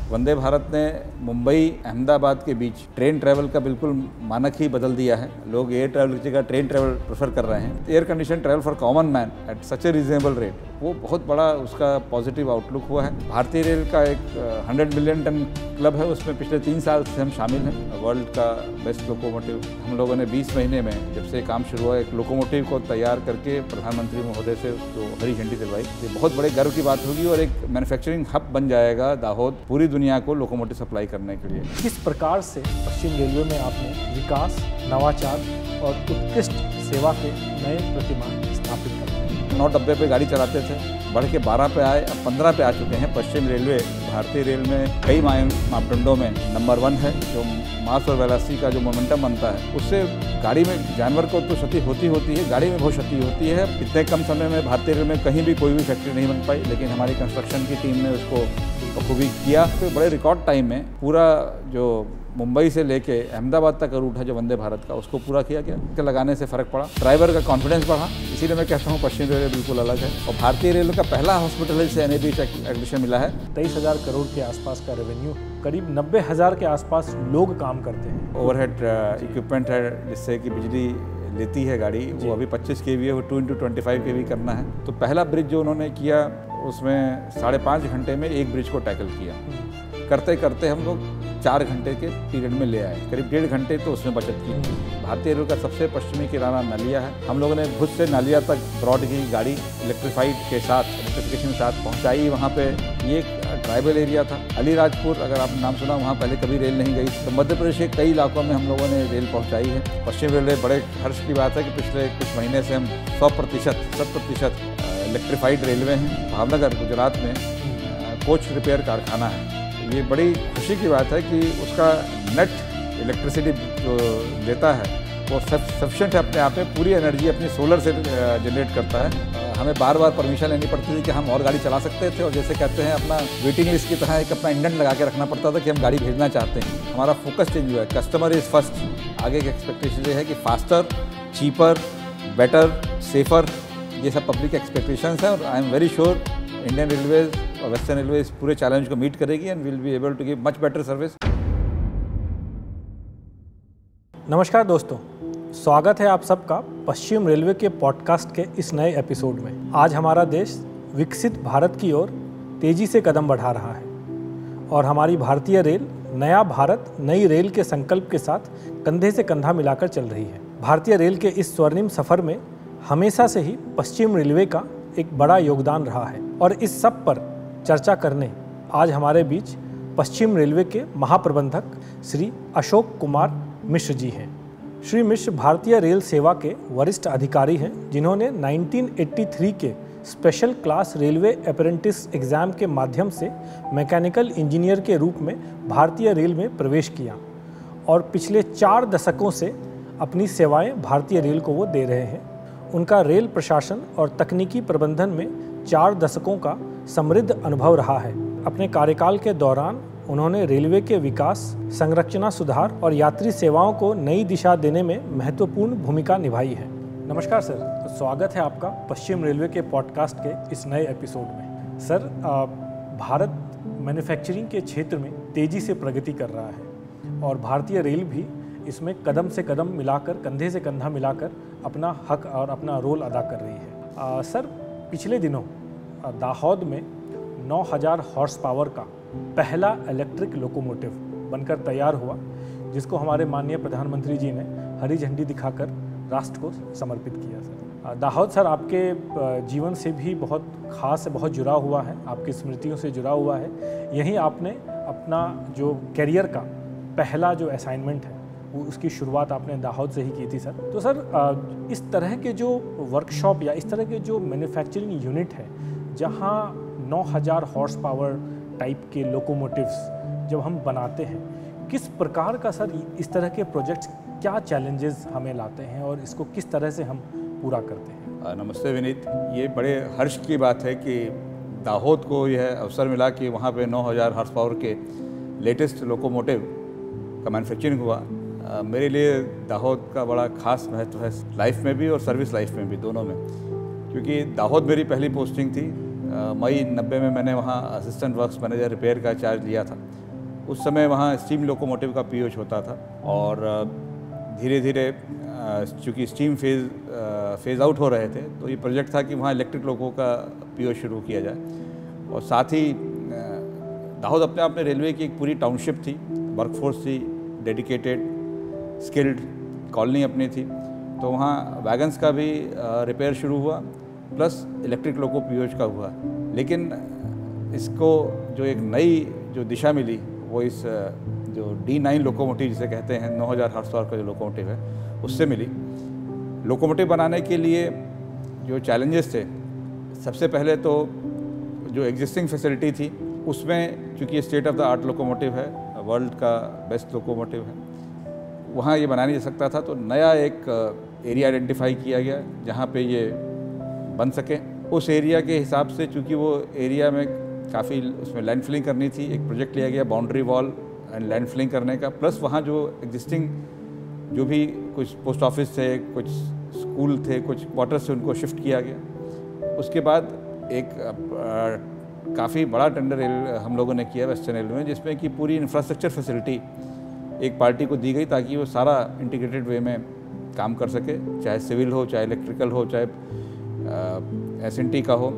वंदे भारत ने मुंबई अहमदाबाद के बीच train travel का बिल्कुल मानक ही बदल दिया है। लोग एयर ट्रैवल की जगह ट्रेन ट्रैवल प्रेफर कर रहे हैं। Air condition travel for common man at such A reasonable rate, वो बहुत बड़ा उसका पॉजिटिव आउटलुक हुआ है। भारतीय रेल का एक 100 मिलियन टन क्लब है, उसमें पिछले 3 साल से हम शामिल हैं। वर्ल्ड का बेस्ट लोकोमोटिव हम लोगों ने 20 महीने में जब से काम शुरू हुआ, एक लोकोमोटिव को तैयार करके प्रधानमंत्री महोदय से उसको हरी झंडी दिलवाई। ये बहुत बड़े गर्व की बात होगी और एक मैन्युफैक्चरिंग हब बन जाएगा दाहोद पूरी दुनिया को लोकोमोटिव सप्लाई करने के लिए। किस प्रकार से पश्चिम रेलवे में आपने विकास, नवाचार और उत्कृष्ट सेवा के नए प्रतिमान स्थापित कर रहे हैं? 9 डब्बे पे गाड़ी चलाते थे, बढ़ के 12 पे आए, अब 15 पे आ चुके हैं। पश्चिम रेलवे भारतीय रेल में कई मापदंडों में नंबर 1 है। जो मास और वेलोसिटी का जो मोमेंटम बनता है, उससे गाड़ी में जानवर को तो क्षति होती है, गाड़ी में बहुत क्षति होती है। इतने कम समय में भारतीय रेल में कहीं भी कोई भी फैक्ट्री नहीं बन पाई, लेकिन हमारी कंस्ट्रक्शन की टीम ने उसको बखूबी किया। तो बड़े रिकॉर्ड टाइम में पूरा जो मुंबई से लेके अहमदाबाद तक का रूट है जो वंदे भारत का, उसको पूरा किया गया। इसके लगाने से फ़र्क पड़ा, ड्राइवर का कॉन्फिडेंस बढ़ा। इसीलिए मैं कहता हूँ पश्चिम रेलवे बिल्कुल अलग है। और भारतीय रेलवे का पहला हॉस्पिटल है जिसे NABH एक्रेडिटेशन मिला है। 23,000 करोड़ के आसपास का रेवेन्यू, करीब 90,000 के आसपास लोग काम करते हैं। ओवरहेड इक्विपमेंट है जिससे कि बिजली लेती है गाड़ी, वो अभी 25 kV है, वो 2 × 25 kV करना है। तो पहला ब्रिज जो उन्होंने किया उसमें 5.5 घंटे में एक ब्रिज को टैकल किया। करते करते हम लोग 4 घंटे के पीरियड में ले आए, करीब 1.5 घंटे तो उसमें बचत की। भारतीय रेल का सबसे पश्चिमी किनारा नालिया है। हम लोगों ने भुज से नालिया तक ब्रॉड की गाड़ी इलेक्ट्रीफाइड के साथ, इलेक्ट्रिफिकेशन के साथ पहुंचाई। वहाँ पे ये एक ट्राइबल एरिया था, अलीराजपुर, अगर आपने नाम सुना, वहाँ पहले कभी रेल नहीं गई। तो मध्य प्रदेश के कई इलाकों में हम लोगों ने रेल पहुँचाई है। पश्चिम रेलवे बड़े हर्ष की बात है कि पिछले कुछ महीने से हम 100% इलेक्ट्रीफाइड रेलवे हैं। भावनगर गुजरात में कोच रिपेयर कारखाना है। ये बड़ी खुशी की बात है कि उसका नेट इलेक्ट्रिसिटी जो देता है वो सफिशेंट है अपने आप में। पूरी एनर्जी अपनी सोलर से जनरेट करता है। हमें बार बार परमिशन लेनी पड़ती थी कि हम और गाड़ी चला सकते थे, और जैसे कहते हैं अपना वेटिंग लिस्ट की तरह एक अपना इंडेंट लगा के रखना पड़ता था कि हम गाड़ी भेजना चाहते हैं। हमारा फोकस चेंज हुआ है, कस्टमर इज़ फर्स्ट। आगे की एक्सपेक्टेशन ये है कि फास्टर, चीपर, बेटर, सेफर, ये सब पब्लिक एक्सपेक्टेशंस हैं। और I am very sure Indian Railways और वेस्टर्न रेलवे इस पूरे चैलेंज को मीट करेगी and will be able to give much better service. नमस्कार दोस्तों, स्वागत है आप सबका पश्चिम रेलवे के पॉडकास्ट के इस नए एपिसोड में। आज हमारा देश विकसित भारत की ओर तेजी से कदम बढ़ा रहा है और हमारी भारतीय रेल नया भारत नई रेल के संकल्प के साथ कंधे से कंधा मिलाकर चल रही है। भारतीय रेल के इस स्वर्णिम सफर में हमेशा से ही पश्चिम रेलवे का एक बड़ा योगदान रहा है, और इस सब पर चर्चा करने आज हमारे बीच पश्चिम रेलवे के महाप्रबंधक श्री अशोक कुमार मिश्र जी हैं। श्री मिश्र भारतीय रेल सेवा के वरिष्ठ अधिकारी हैं, जिन्होंने 1983 के special class railway apprentice exam के माध्यम से मैकेनिकल इंजीनियर के रूप में भारतीय रेल में प्रवेश किया और पिछले 4 दशकों से अपनी सेवाएं भारतीय रेल को वो दे रहे हैं। उनका रेल प्रशासन और तकनीकी प्रबंधन में 4 दशकों का समृद्ध अनुभव रहा है। अपने कार्यकाल के दौरान उन्होंने रेलवे के विकास, संरचना सुधार और यात्री सेवाओं को नई दिशा देने में महत्वपूर्ण भूमिका निभाई है। नमस्कार सर, तो स्वागत है आपका पश्चिम रेलवे के पॉडकास्ट के इस नए एपिसोड में। सर, भारत मैन्युफैक्चरिंग के क्षेत्र में तेज़ी से प्रगति कर रहा है और भारतीय रेल भी इसमें कदम से कदम मिलाकर, कंधे से कंधा मिलाकर अपना हक और अपना रोल अदा कर रही है। सर, पिछले दिनों दाहोद में 9,000 हॉर्स पावर का पहला इलेक्ट्रिक लोकोमोटिव बनकर तैयार हुआ, जिसको हमारे माननीय प्रधानमंत्री जी ने हरी झंडी दिखाकर राष्ट्र को समर्पित किया। सर, दाहोद सर आपके जीवन से भी बहुत खास है, बहुत जुड़ा हुआ है, आपकी स्मृतियों से जुड़ा हुआ है। यहीं आपने अपना जो करियर का पहला जो असाइनमेंट है वो उसकी शुरुआत आपने दाहोद से ही की थी। सर, तो सर इस तरह के जो वर्कशॉप या इस तरह के जो मैन्युफैक्चरिंग यूनिट है जहाँ 9,000 हॉर्स पावर टाइप के लोकोमोटिव्स जब हम बनाते हैं, किस प्रकार का सर इस तरह के प्रोजेक्ट्स क्या चैलेंजेस हमें लाते हैं और इसको किस तरह से हम पूरा करते हैं? नमस्ते विनीत, ये बड़े हर्ष की बात है कि दाहोद को यह अवसर मिला कि वहाँ पे 9,000 हॉर्स पावर के लेटेस्ट लोकोमोटिव का मैन्युफैक्चरिंग हुआ। मेरे लिए दाहोद का बड़ा खास महत्व है, लाइफ में भी और सर्विस लाइफ में भी, दोनों में। क्योंकि दाहोद मेरी पहली पोस्टिंग थी मई 90 में मैंने वहाँ असिस्टेंट वर्क्स मैनेजर रिपेयर का चार्ज लिया था। उस समय वहाँ स्टीम लोकोमोटिव का पीओएच होता था और धीरे धीरे चूँकि स्टीम फेज़ आउट हो रहे थे, तो ये प्रोजेक्ट था कि वहाँ इलेक्ट्रिक लोको का पीओएच शुरू किया जाए। और साथ ही दाहोद अपने आप में रेलवे की एक पूरी टाउनशिप थी, वर्कफोर्स थी, डेडिकेटेड स्किल्ड कॉलोनी अपनी थी, तो वहाँ वैगन्स का भी रिपेयर शुरू हुआ, प्लस इलेक्ट्रिक लोको पीओएच का हुआ। लेकिन इसको जो एक नई जो दिशा मिली वो इस जो D9 लोकोमोटिव जिसे कहते हैं 9000 हॉर्स पावर का जो लोकोमोटिव है उससे मिली। लोकोमोटिव बनाने के लिए जो चैलेंजेस थे, सबसे पहले तो जो एग्जिस्टिंग फैसिलिटी थी उसमें, चूँकि state of the art locomotive है, वर्ल्ड का बेस्ट लोकोमोटिव है, वहाँ ये बनाया जा सकता था। तो नया एक एरिया आइडेंटिफाई किया गया जहाँ पे ये बन सके। उस एरिया के हिसाब से, चूँकि वो एरिया में काफ़ी उसमें लैंड फिलिंग करनी थी, एक प्रोजेक्ट लिया गया boundary wall and land filling करने का, प्लस वहाँ जो एग्जिस्टिंग जो भी कुछ पोस्ट ऑफिस थे, कुछ स्कूल थे, कुछ क्वार्टर्स थे, उनको शिफ्ट किया गया। उसके बाद एक काफ़ी बड़ा टेंडर हम लोगों ने किया वेस्टर्न रेलवे में, जिसमें कि पूरी इंफ्रास्ट्रक्चर फैसिलिटी एक पार्टी को दी गई ताकि वो सारा इंटीग्रेटेड वे में काम कर सके, चाहे सिविल हो, चाहे इलेक्ट्रिकल हो, चाहे S&T का हो,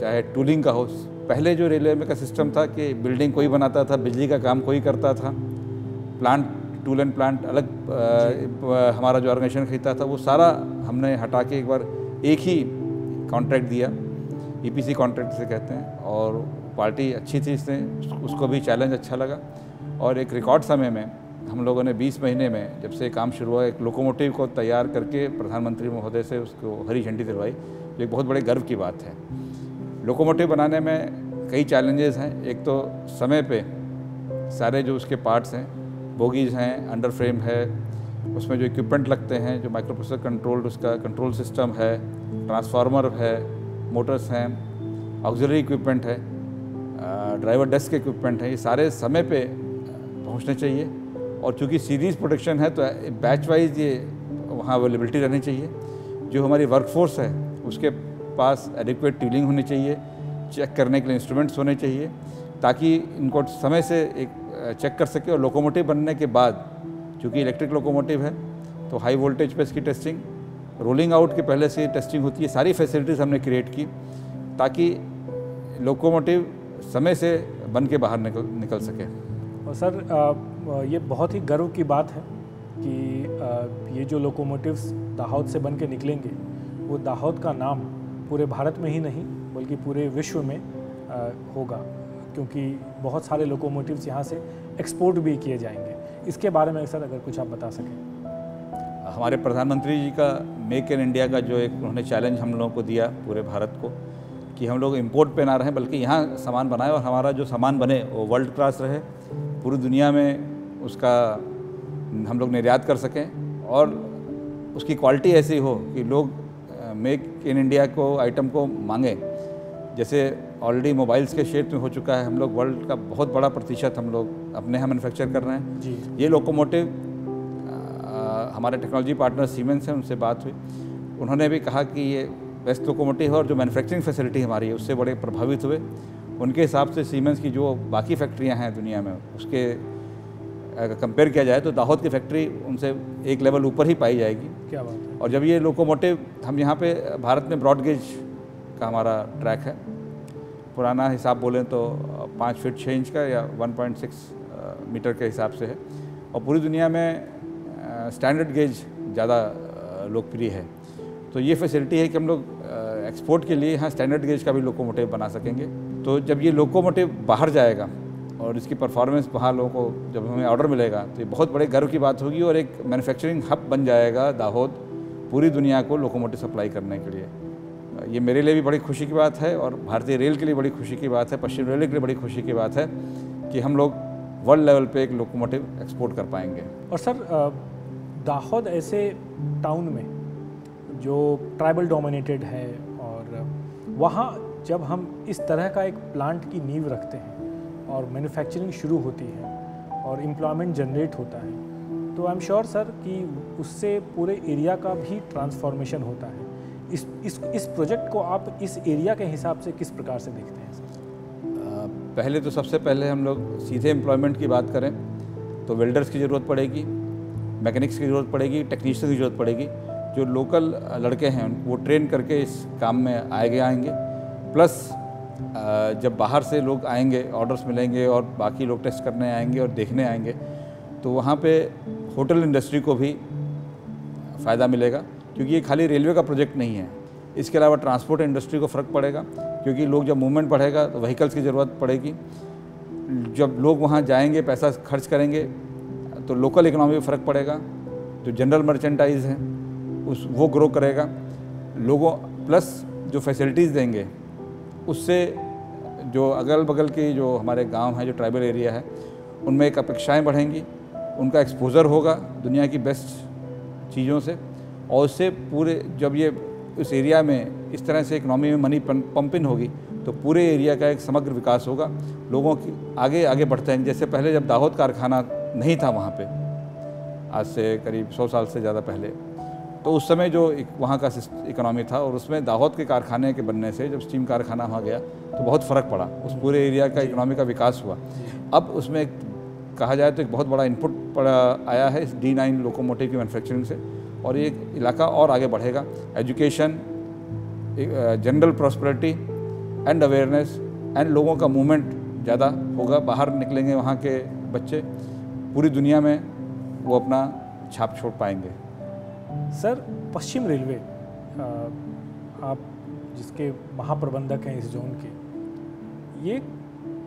चाहे टूलिंग का हो। पहले जो रेलवे में का सिस्टम था कि बिल्डिंग कोई बनाता था, बिजली का काम कोई करता था, प्लांट टूल एंड प्लांट अलग हमारा जो ऑर्गेनाइजेशन खरीदता था, वो सारा हमने हटा के एक बार एक ही कॉन्ट्रैक्ट दिया, EPC कॉन्ट्रैक्ट से कहते हैं, और पार्टी अच्छी थी, इसने उसको भी चैलेंज अच्छा लगा। और एक रिकॉर्ड समय में हम लोगों ने 20 महीने में, जब से काम शुरू हुआ, एक लोकोमोटिव को तैयार करके प्रधानमंत्री महोदय से उसको हरी झंडी दिलवाई, जो एक बहुत बड़े गर्व की बात है। लोकोमोटिव बनाने में कई चैलेंजेस हैं। एक तो समय पे सारे जो उसके पार्ट्स हैं, बोगीज़ हैं, अंडर फ्रेम है, उसमें जो इक्विपमेंट लगते हैं, जो माइक्रो प्रोसेसर कंट्रोल्ड उसका कंट्रोल सिस्टम है, ट्रांसफार्मर है, मोटर्स हैं, ऑक्सिलरी इक्विपमेंट है, ड्राइवर डेस्क इक्विपमेंट है, ये सारे समय पे पहुंचने चाहिए। और चूँकि सीरीज़ प्रोडक्शन है तो बैच वाइज ये वहाँ अवेलेबिलिटी रहनी चाहिए। जो हमारी वर्कफोर्स है उसके पास एडिक्वेट टूलिंग होनी चाहिए, चेक करने के लिए इंस्ट्रूमेंट्स होने चाहिए, ताकि इनको समय से एक चेक कर सके। और लोकोमोटिव बनने के बाद, चूँकि इलेक्ट्रिक लोकोमोटिव है तो हाई वोल्टेज पे इसकी टेस्टिंग, रोलिंग आउट के पहले से टेस्टिंग होती है। सारी फैसिलिटीज़ हमने क्रिएट की ताकि लोकोमोटिव समय से बन के बाहर निकल सके। और सर ये बहुत ही गर्व की बात है कि ये जो लोकोमोटिव्स दाहोद से बन के निकलेंगे, वो दाहोद का नाम पूरे भारत में ही नहीं बल्कि पूरे विश्व में होगा, क्योंकि बहुत सारे लोकोमोटिव्स यहाँ से एक्सपोर्ट भी किए जाएंगे। इसके बारे में सर अगर कुछ आप बता सकें। हमारे प्रधानमंत्री जी का मेक इन इंडिया का जो एक उन्होंने चैलेंज हम लोगों को दिया पूरे भारत को, कि हम लोग इंपोर्ट पे ना रहें बल्कि यहाँ सामान बनाएं और हमारा जो सामान बने वो वर्ल्ड क्लास रहे, पूरी दुनिया में उसका हम लोग निर्यात कर सकें और उसकी क्वालिटी ऐसी हो कि लोग मेक इन इंडिया को आइटम को मांगें। जैसे ऑलरेडी मोबाइल्स के क्षेत्र में हो चुका है, हम लोग वर्ल्ड का बहुत बड़ा प्रतिशत हम लोग अपने यहाँ मैन्युफैक्चर कर रहे हैं जी। ये लोकोमोटिव हमारे टेक्नोलॉजी पार्टनर सीमेंस हैं, उनसे बात हुई, उन्होंने भी कहा कि ये बेस्ट लोकोमोटिव है और जो मैन्युफैक्चरिंग फैसिलिटी हमारी है उससे बड़े प्रभावित हुए। उनके हिसाब से सीमेंस की जो बाकी फैक्ट्रियां हैं दुनिया में उसके अगर कंपेयर किया जाए तो दाहोद की फैक्ट्री उनसे एक लेवल ऊपर ही पाई जाएगी। क्या बात है। और जब ये लोकोमोटिव हम यहाँ पे भारत में ब्रॉड गेज का हमारा ट्रैक है, पुराना हिसाब बोलें तो 5 फीट 6 इंच का या 1.6 मीटर के हिसाब से है, और पूरी दुनिया में स्टैंडर्ड गेज ज़्यादा लोकप्रिय है। तो ये फैसिलिटी है कि हम लोग एक्सपोर्ट के लिए यहाँ स्टैंडर्ड गेज का भी लोकोमोटिव बना सकेंगे। तो जब ये लोकोमोटिव बाहर जाएगा और इसकी परफॉर्मेंस वहाँ लोगों को जब हमें ऑर्डर मिलेगा तो ये बहुत बड़े गर्व की बात होगी और एक मैन्युफैक्चरिंग हब बन जाएगा दाहोद पूरी दुनिया को लोकोमोटिव सप्लाई करने के लिए। ये मेरे लिए भी बड़ी खुशी की बात है और भारतीय रेल के लिए बड़ी खुशी की बात है, पश्चिम रेलवे के लिए बड़ी खुशी की बात है कि हम लोग वर्ल्ड लेवल पे एक लोकोमोटिव एक्सपोर्ट कर पाएंगे। और सर दाहोद ऐसे टाउन में जो ट्राइबल डोमिनेटेड है और वहाँ जब हम इस तरह का एक प्लांट की नींव रखते हैं और मैन्युफैक्चरिंग शुरू होती है और एम्प्लॉयमेंट जनरेट होता है, तो आई एम श्योर सर कि उससे पूरे एरिया का भी ट्रांसफॉर्मेशन होता है। इस प्रोजेक्ट को आप इस एरिया के हिसाब से किस प्रकार से देखते हैं सर? पहले तो सबसे पहले हम लोग सीधे एम्प्लॉयमेंट की बात करें तो वेल्डर्स की ज़रूरत पड़ेगी, मैकेनिक्स की ज़रूरत पड़ेगी, टेक्नीशियन की ज़रूरत पड़ेगी। जो लोकल लड़के हैं वो ट्रेन करके इस काम में आएंगे। प्लस जब बाहर से लोग आएंगे, ऑर्डर्स मिलेंगे और बाकी लोग टेस्ट करने आएंगे और देखने आएंगे, तो वहाँ पे होटल इंडस्ट्री को भी फ़ायदा मिलेगा, क्योंकि ये खाली रेलवे का प्रोजेक्ट नहीं है। इसके अलावा ट्रांसपोर्ट इंडस्ट्री को फ़र्क पड़ेगा, क्योंकि लोग जब मूवमेंट बढ़ेगा तो व्हीकल्स की ज़रूरत पड़ेगी। जब लोग वहाँ जाएंगे, पैसा खर्च करेंगे, तो लोकल इकोनॉमी में फ़र्क पड़ेगा। जो जनरल मर्चेंटाइज है वो ग्रो करेगा। लोगों प्लस जो फैसिलिटीज़ देंगे उससे जो अगल बगल के जो हमारे गांव हैं, जो ट्राइबल एरिया है, उनमें एक अपेक्षाएँ बढ़ेंगी, उनका एक्सपोज़र होगा दुनिया की बेस्ट चीज़ों से, और उससे पूरे जब ये उस एरिया में इस तरह से इकनॉमी में मनी पंपिंग होगी तो पूरे एरिया का एक समग्र विकास होगा। लोगों की आगे बढ़ते हैं। जैसे पहले जब दाहोद कारखाना नहीं था वहाँ पे, आज से करीब 100 साल से ज़्यादा पहले, तो उस समय जो वहाँ का इकोनॉमी था, और उसमें दाहोद के कारखाने के बनने से जब स्टीम कारखाना वहाँ गया तो बहुत फ़र्क पड़ा, उस पूरे एरिया का इकोनॉमी का विकास हुआ। अब उसमें कहा जाए तो एक बहुत बड़ा इनपुट आया है इस D9 लोकोमोटिव की मैन्युफैक्चरिंग से, और ये इलाका और आगे बढ़ेगा। Education, general prosperity and awareness and लोगों का मूवमेंट ज़्यादा होगा। बाहर निकलेंगे वहाँ के बच्चे, पूरी दुनिया में वो अपना छाप छोड़ पाएंगे। सर, पश्चिम रेलवे, आप जिसके महाप्रबंधक हैं इस जोन के, ये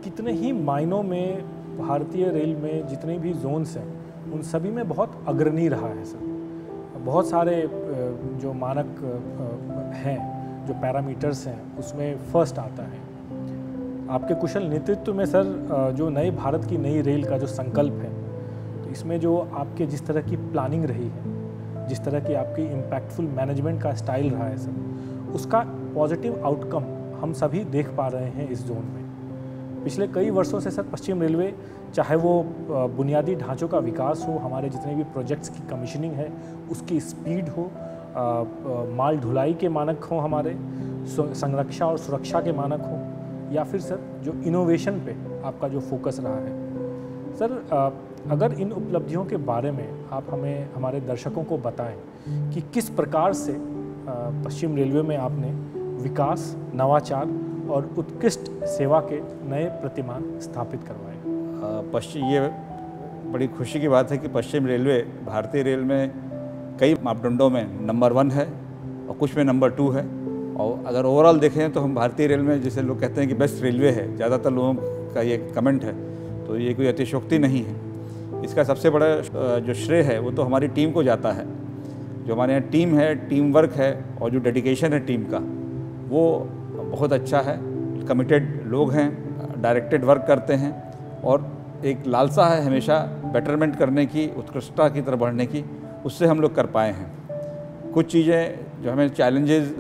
कितने ही मायनों में भारतीय रेल में जितने भी जोन्स हैं उन सभी में बहुत अग्रणी रहा है सर। बहुत सारे जो मानक हैं, जो पैरामीटर्स हैं, उसमें फर्स्ट आता है। आपके कुशल नेतृत्व में सर, जो नए भारत की नई रेल का जो संकल्प है, तो इसमें जो आपके जिस तरह की प्लानिंग रही है, जिस तरह की आपकी इम्पैक्टफुल मैनेजमेंट का स्टाइल रहा है सर, उसका पॉजिटिव आउटकम हम सभी देख पा रहे हैं इस जोन में। पिछले कई वर्षों से सर पश्चिम रेलवे, चाहे वो बुनियादी ढांचों का विकास हो, हमारे जितने भी प्रोजेक्ट्स की कमीशनिंग है उसकी स्पीड हो, माल ढुलाई के मानक हों, हमारे संरक्षा और सुरक्षा के मानक हों, या फिर सर जो इनोवेशन पे आपका जो फोकस रहा है सर, अगर इन उपलब्धियों के बारे में आप हमें, हमारे दर्शकों को बताएं कि किस प्रकार से पश्चिम रेलवे में आपने विकास, नवाचार और उत्कृष्ट सेवा के नए प्रतिमान स्थापित करवाए। ये बड़ी खुशी की बात है कि पश्चिम रेलवे भारतीय रेल में कई मापदंडों में नंबर 1 है और कुछ में नंबर 2 है। और अगर ओवरऑल देखें तो हम भारतीय रेल में, जिसे लोग कहते हैं कि बेस्ट रेलवे है, ज़्यादातर लोगों का ये कमेंट है, तो ये कोई अतिशयोक्ति नहीं है। इसका सबसे बड़ा जो श्रेय है वो तो हमारी टीम को जाता है। जो हमारे यहाँ टीम है, टीम वर्क है, और जो डेडिकेशन है टीम का, वो बहुत अच्छा है। कमिटेड लोग हैं, डायरेक्टेड वर्क करते हैं, और एक लालसा है हमेशा बेटरमेंट करने की, उत्कृष्टता की तरफ बढ़ने की। उससे हम लोग कर पाए हैं। कुछ चीज़ें जो हमें चैलेंजेस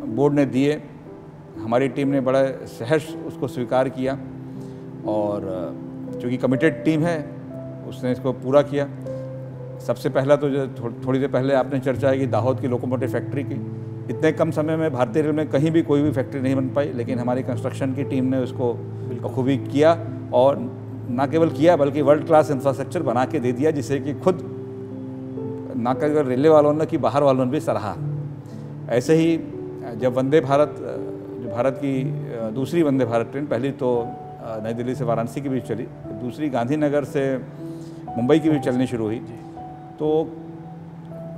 बोर्ड ने दिए, हमारी टीम ने बड़ा सहर्ष उसको स्वीकार किया, और चूँकि कमिटेड टीम है उसने इसको पूरा किया। सबसे पहला तो जो थोड़ी देर पहले आपने चर्चा है कि दाहोद की लोकोमोटिव फैक्ट्री की, इतने कम समय में भारतीय रेल में कहीं भी कोई भी फैक्ट्री नहीं बन पाई, लेकिन हमारी कंस्ट्रक्शन की टीम ने उसको बखूबी किया, और ना केवल किया बल्कि वर्ल्ड क्लास इंफ्रास्ट्रक्चर बना के दे दिया, जिसे कि खुद ना केवल रेलवे वालों ने कि बाहर वालों ने भी सराहा। ऐसे ही जब वंदे भारत, जो भारत की दूसरी वंदे भारत ट्रेन, पहली तो नई दिल्ली से वाराणसी के बीच चली, दूसरी गांधीनगर से मुंबई की बीच चलनी शुरू हुई, तो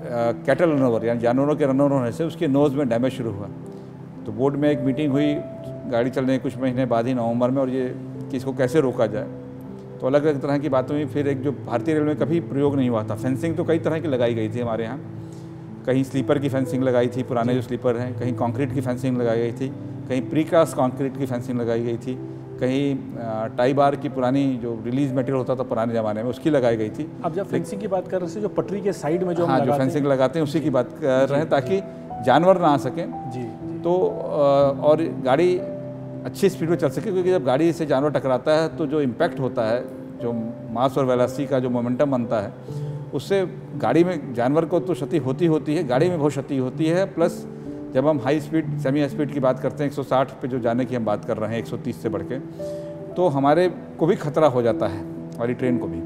कैटल रनओवर यानी जानवरों के रनओवर होने से उसके नोज़ में डैमेज शुरू हुआ। तो बोर्ड में एक मीटिंग हुई गाड़ी चलने के कुछ महीने बाद ही, नवंबर में, और ये कि इसको कैसे रोका जाए। तो अलग अलग तरह की बातें हुई। फिर एक जो भारतीय रेल में कभी प्रयोग नहीं हुआ था, फेंसिंग तो कई तरह की लगाई गई थी हमारे यहाँ। कहीं स्लीपर की फेंसिंग लगाई थी, पुराने जो स्लीपर हैं, कहीं कंक्रीट की फेंसिंग लगाई गई थी, कहीं प्रीकास्ट कंक्रीट की फेंसिंग लगाई गई थी, कहीं टाई बार की पुरानी जो रिलीज मटेरियल होता था पुराने ज़माने में उसकी लगाई गई थी। अब जब फेंसिंग की बात कर रहे थे, जो पटरी के साइड में जो जो फेंसिंग लगाते हैं उसी की बात कर रहे हैं, ताकि जानवर ना आ सकें जी। तो और गाड़ी अच्छी स्पीड में चल सके, क्योंकि जब गाड़ी से जानवर टकराता है तो जो इम्पैक्ट होता है, जो मास और वेलोसिटी का जो मोमेंटम बनता है, उससे गाड़ी में जानवर को तो क्षति होती है, गाड़ी में बहुत क्षति होती है। प्लस जब हम high speed semi high speed की बात करते हैं 160 पे जो जाने की हम बात कर रहे हैं 130 से बढ़ के, तो हमारे को भी खतरा हो जाता है, हमारी ट्रेन को भी।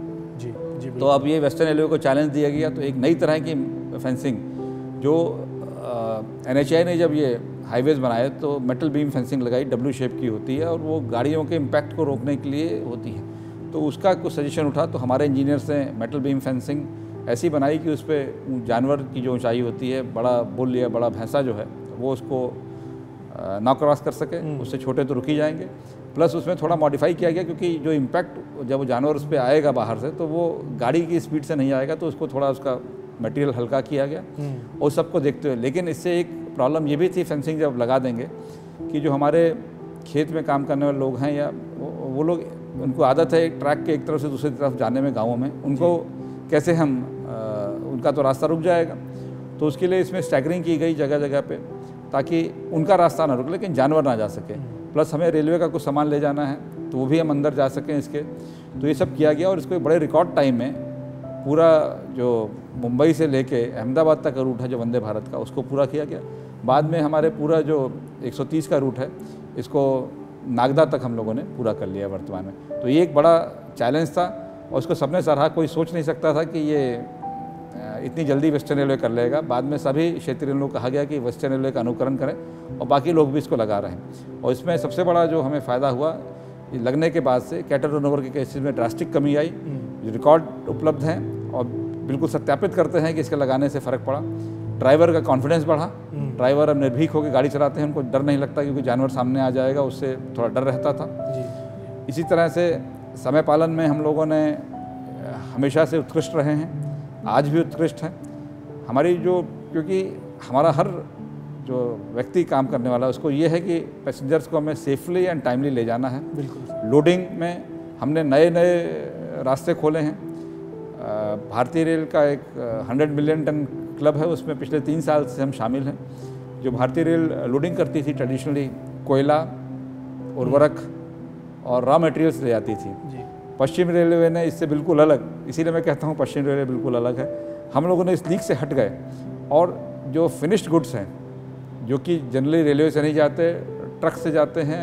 जी तो अब ये वेस्टर्न रेलवे को चैलेंज दिया गया, तो एक नई तरह की फेंसिंग जो NHAI ने जब ये हाईवेज बनाए तो मेटल बीम फेंसिंग लगाई, W शेप की होती है और वो गाड़ियों के इम्पैक्ट को रोकने के लिए होती है। तो उसका कुछ सजेशन उठा, तो हमारे इंजीनियर्स ने मेटल बीम फेंसिंग ऐसी बनाई कि उस पर जानवर की जो ऊंचाई होती है, बड़ा बुल या बड़ा भैंसा जो है वो उसको ना क्रॉस कर सके, उससे छोटे तो रुक ही जाएंगे। प्लस उसमें थोड़ा मॉडिफाई किया गया क्योंकि जो इम्पैक्ट जब वो जानवर उस पर आएगा बाहर से तो वो गाड़ी की स्पीड से नहीं आएगा, तो उसको थोड़ा उसका मटेरियल हल्का किया गया और सबको देखते हुए। लेकिन इससे एक प्रॉब्लम ये भी थी, फेंसिंग जब लगा देंगे कि जो हमारे खेत में काम करने वाले लोग हैं या वो लोग, उनको आदत है ट्रैक के एक तरफ से दूसरी तरफ जाने में गाँवों में, उनको कैसे हम उनका तो रास्ता रुक जाएगा। तो उसके लिए इसमें स्टैगरिंग की गई जगह जगह पे, ताकि उनका रास्ता ना रुके लेकिन जानवर ना जा सके। प्लस हमें रेलवे का कुछ सामान ले जाना है तो वो भी हम अंदर जा सकें इसके, तो ये सब किया गया। और इसको बड़े रिकॉर्ड टाइम में पूरा जो मुंबई से लेके अहमदाबाद तक का रूट है जो वंदे भारत का, उसको पूरा किया गया। बाद में हमारे पूरा जो 130 का रूट है इसको नागदा तक हम लोगों ने पूरा कर लिया वर्तमान में। तो ये एक बड़ा चैलेंज था और उसको सबने सराहा। कोई सोच नहीं सकता था कि ये इतनी जल्दी वेस्टर्न रेलवे कर लेगा। बाद में सभी क्षेत्रीय रेलवे को कहा गया कि वेस्टर्न रेलवे का अनुकरण करें और बाकी लोग भी इसको लगा रहे हैं। और इसमें सबसे बड़ा जो हमें फ़ायदा हुआ, लगने के बाद से कैटर टर्नओवर के केसेस में ड्रास्टिक कमी आई, रिकॉर्ड उपलब्ध हैं और बिल्कुल सत्यापित करते हैं कि इसके लगाने से फ़र्क पड़ा। ड्राइवर का कॉन्फिडेंस बढ़ा, ड्राइवर अब निर्भीक होकर गाड़ी चलाते हैं, उनको डर नहीं लगता क्योंकि जानवर सामने आ जाएगा, उससे थोड़ा डर रहता था। इसी तरह से समय पालन में हम लोगों ने हमेशा से उत्कृष्ट रहे हैं, आज भी उत्कृष्ट हैं हमारी जो, क्योंकि हमारा हर जो व्यक्ति काम करने वाला है उसको ये है कि पैसेंजर्स को हमें सेफली एंड टाइमली ले जाना है। बिल्कुल। लोडिंग में हमने नए नए रास्ते खोले हैं। भारतीय रेल का एक 100 मिलियन टन क्लब है, उसमें पिछले 3 साल से हम शामिल हैं। जो भारतीय रेल लोडिंग करती थी ट्रेडिशनली कोयला, उर्वरक और रॉ मटेरियल्स ले आती थी, पश्चिम रेलवे ने इससे बिल्कुल अलग, इसीलिए मैं कहता हूँ पश्चिम रेलवे बिल्कुल अलग है, हम लोगों ने इस लीक से हट गए और जो फिनिश्ड गुड्स हैं जो कि जनरली रेलवे से नहीं जाते, ट्रक से जाते हैं,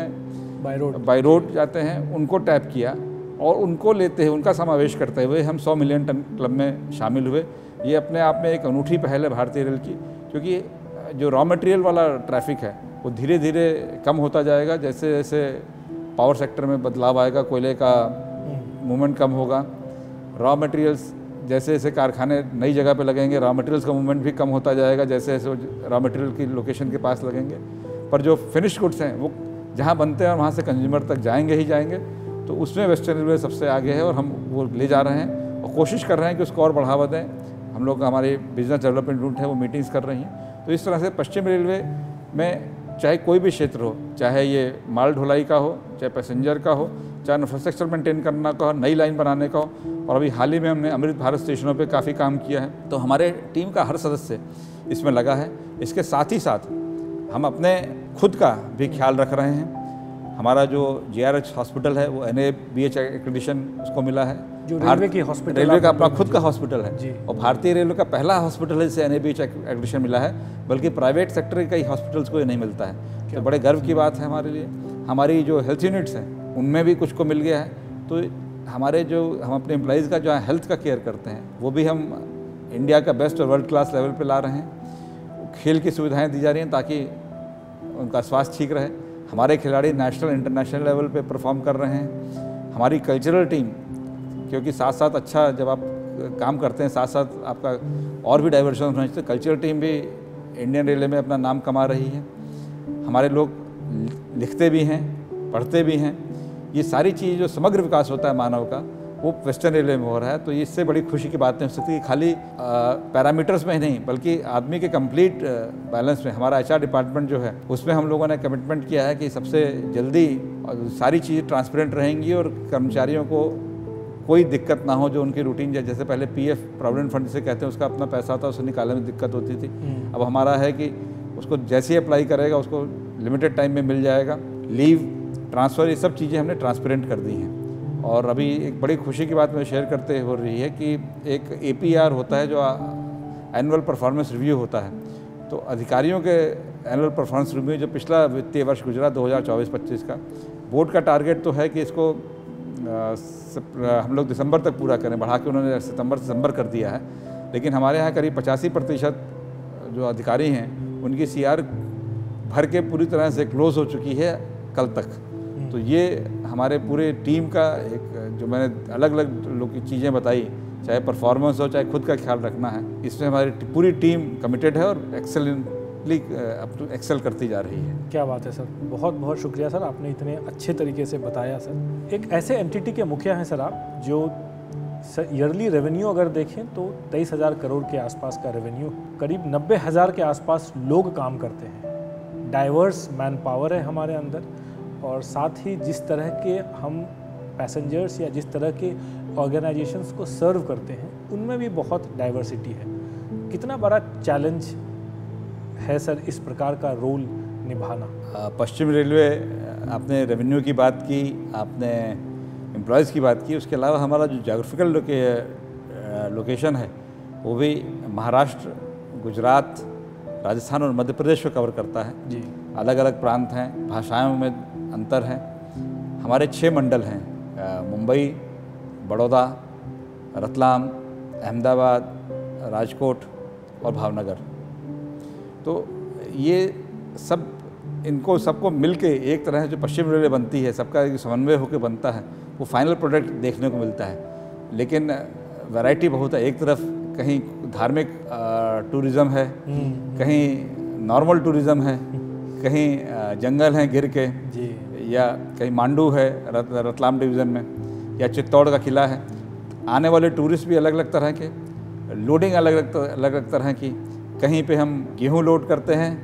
बाय रोड जाते हैं, उनको टैप किया और उनको लेते हैं, उनका समावेश करते हुए हम 100 मिलियन टन क्लब में शामिल हुए। ये अपने आप में एक अनूठी पहल है भारतीय रेल की, क्योंकि जो रॉ मटेरियल वाला ट्रैफिक है वो धीरे धीरे कम होता जाएगा। जैसे जैसे पावर सेक्टर में बदलाव आएगा, कोयले का मूवमेंट कम होगा, रॉ मटेरियल्स जैसे जैसे कारखाने नई जगह पे लगेंगे, रॉ मटेरियल्स का मूवमेंट भी कम होता जाएगा जैसे जैसे रॉ मटेरियल की लोकेशन के पास लगेंगे। पर जो फिनिश गुड्स हैं वो जहाँ बनते हैं और वहाँ से कंज्यूमर तक जाएंगे ही जाएंगे। तो उसमें वेस्टर्न रेलवे सबसे आगे है और हम वो ले जा रहे हैं और कोशिश कर रहे हैं कि उसको और बढ़ावा दें। हम लोग हमारे बिजनेस डेवलपमेंट यूनिट है वो मीटिंग्स कर रही हैं। तो इस तरह से पश्चिम रेलवे में चाहे कोई भी क्षेत्र हो, चाहे ये माल ढुलाई का हो, चाहे पैसेंजर का हो, चाहे इंफ्रास्ट्रक्चर मेंटेन करना का हो, नई लाइन बनाने का हो, और अभी हाल ही में हमने अमृत भारत स्टेशनों पे काफ़ी काम किया है। तो हमारे टीम का हर सदस्य इसमें लगा है। इसके साथ ही साथ हम अपने खुद का भी ख्याल रख रहे हैं। हमारा जो JRH हॉस्पिटल है वो NABH एक्रेडिशन उसको मिला है, जो रेलवे की हॉस्पिटल, रेलवे का अपना खुद का हॉस्पिटल है और भारतीय रेलवे का पहला हॉस्पिटल है जिसे NABH एक्रेडिशन मिला है, बल्कि प्राइवेट सेक्टर के कई हॉस्पिटल्स को ये नहीं मिलता है। तो बड़े गर्व की बात है हमारे लिए। हमारी जो हेल्थ यूनिट्स हैं उनमें भी कुछ को मिल गया है। तो हमारे जो हम अपने एम्प्लॉइज़ का जो हेल्थ का केयर करते हैं वो भी हम इंडिया का बेस्ट और वर्ल्ड क्लास लेवल पे ला रहे हैं। खेल की सुविधाएं दी जा रही हैं ताकि उनका स्वास्थ्य ठीक रहे। हमारे खिलाड़ी नेशनल इंटरनेशनल लेवल पे परफॉर्म कर रहे हैं। हमारी कल्चरल टीम, क्योंकि साथ साथ अच्छा जब आप काम करते हैं साथ साथ आपका और भी डाइवर्शन होना चाहिए, तो कल्चरल टीम भी इंडियन रेलवे में अपना नाम कमा रही है। हमारे लोग लिखते भी हैं, पढ़ते भी हैं। ये सारी चीज़ जो समग्र विकास होता है मानव का वो वेस्टर्न रेलवे में हो रहा है। तो इससे बड़ी खुशी की बात नहीं हो सकती कि खाली पैरामीटर्स में ही नहीं बल्कि आदमी के कंप्लीट बैलेंस में। हमारा HR डिपार्टमेंट जो है उसमें हम लोगों ने कमिटमेंट किया है कि सबसे जल्दी सारी चीज़ें ट्रांसपेरेंट रहेंगी और कर्मचारियों को कोई दिक्कत ना हो। जो उनकी रूटीन जैसे पहले PF प्रोविडेंट फंड जिसे कहते हैं उसका अपना पैसा था, उसे निकालने में दिक्कत होती थी। अब हमारा है कि उसको जैसे ही अप्लाई करेगा उसको लिमिटेड टाइम में मिल जाएगा। लीव ट्रांसफ़र ये सब चीज़ें हमने ट्रांसपेरेंट कर दी हैं। और अभी एक बड़ी खुशी की बात मैं शेयर करते हो रही है कि एक APR होता है जो एनुअल परफॉर्मेंस रिव्यू होता है। तो अधिकारियों के एनुअल परफॉर्मेंस रिव्यू जो पिछला वित्तीय वर्ष गुजरा 2024-25 का, बोर्ड का टारगेट तो है कि इसको हम लोग दिसंबर तक पूरा करें, बढ़ा के उन्होंने सितंबर कर दिया है। लेकिन हमारे यहाँ करीब 85% जो अधिकारी हैं उनकी CR भर के पूरी तरह से क्लोज हो चुकी है कल तक। तो ये हमारे पूरे टीम का एक, जो मैंने अलग अलग लोग की चीज़ें बताई, चाहे परफॉर्मेंस हो चाहे खुद का ख्याल रखना है, इसमें हमारी पूरी टीम कमिटेड है और एक्सेल करती जा रही है। क्या बात है सर, बहुत बहुत शुक्रिया सर, आपने इतने अच्छे तरीके से बताया सर। एक ऐसे एंटिटी के मुखिया हैं सर आप, जो ईयरली रेवेन्यू अगर देखें तो 23,000 करोड़ के आसपास का रेवेन्यू, करीब 90,000 के आसपास लोग काम करते हैं, डाइवर्स मैन पावर है हमारे अंदर, और साथ ही जिस तरह के हम पैसेंजर्स या जिस तरह के ऑर्गेनाइजेशंस को सर्व करते हैं उनमें भी बहुत डाइवर्सिटी है। कितना बड़ा चैलेंज है सर इस प्रकार का रोल निभाना? पश्चिम रेलवे, आपने रेवेन्यू की बात की, आपने एम्प्लॉयज़ की बात की, उसके अलावा हमारा जो जोग्राफिकल लोकेशन है वो भी महाराष्ट्र, गुजरात, राजस्थान और मध्य प्रदेश को कवर करता है जी। अलग अलग प्रांत हैं, भाषाओं में अंतर हैं। हमारे 6 मंडल हैं, मुंबई, बड़ौदा, रतलाम, अहमदाबाद, राजकोट और भावनगर। तो ये सब, इनको सबको मिलके एक तरह से जो पश्चिम रेलवे बनती है, सबका एक समन्वय होकर बनता है, वो फाइनल प्रोडक्ट देखने को मिलता है। लेकिन वैरायटी बहुत है, एक तरफ कहीं धार्मिक टूरिज़्म है, कहीं नॉर्मल टूरिज़्म है, कहीं जंगल हैं गिर के जी, या कहीं मांडू है रतलाम डिवीज़न में, या चित्तौड़ का किला है। आने वाले टूरिस्ट भी अलग अलग तरह के, लोडिंग अलग अलग तरह की, कहीं पे हम गेहूं लोड करते हैं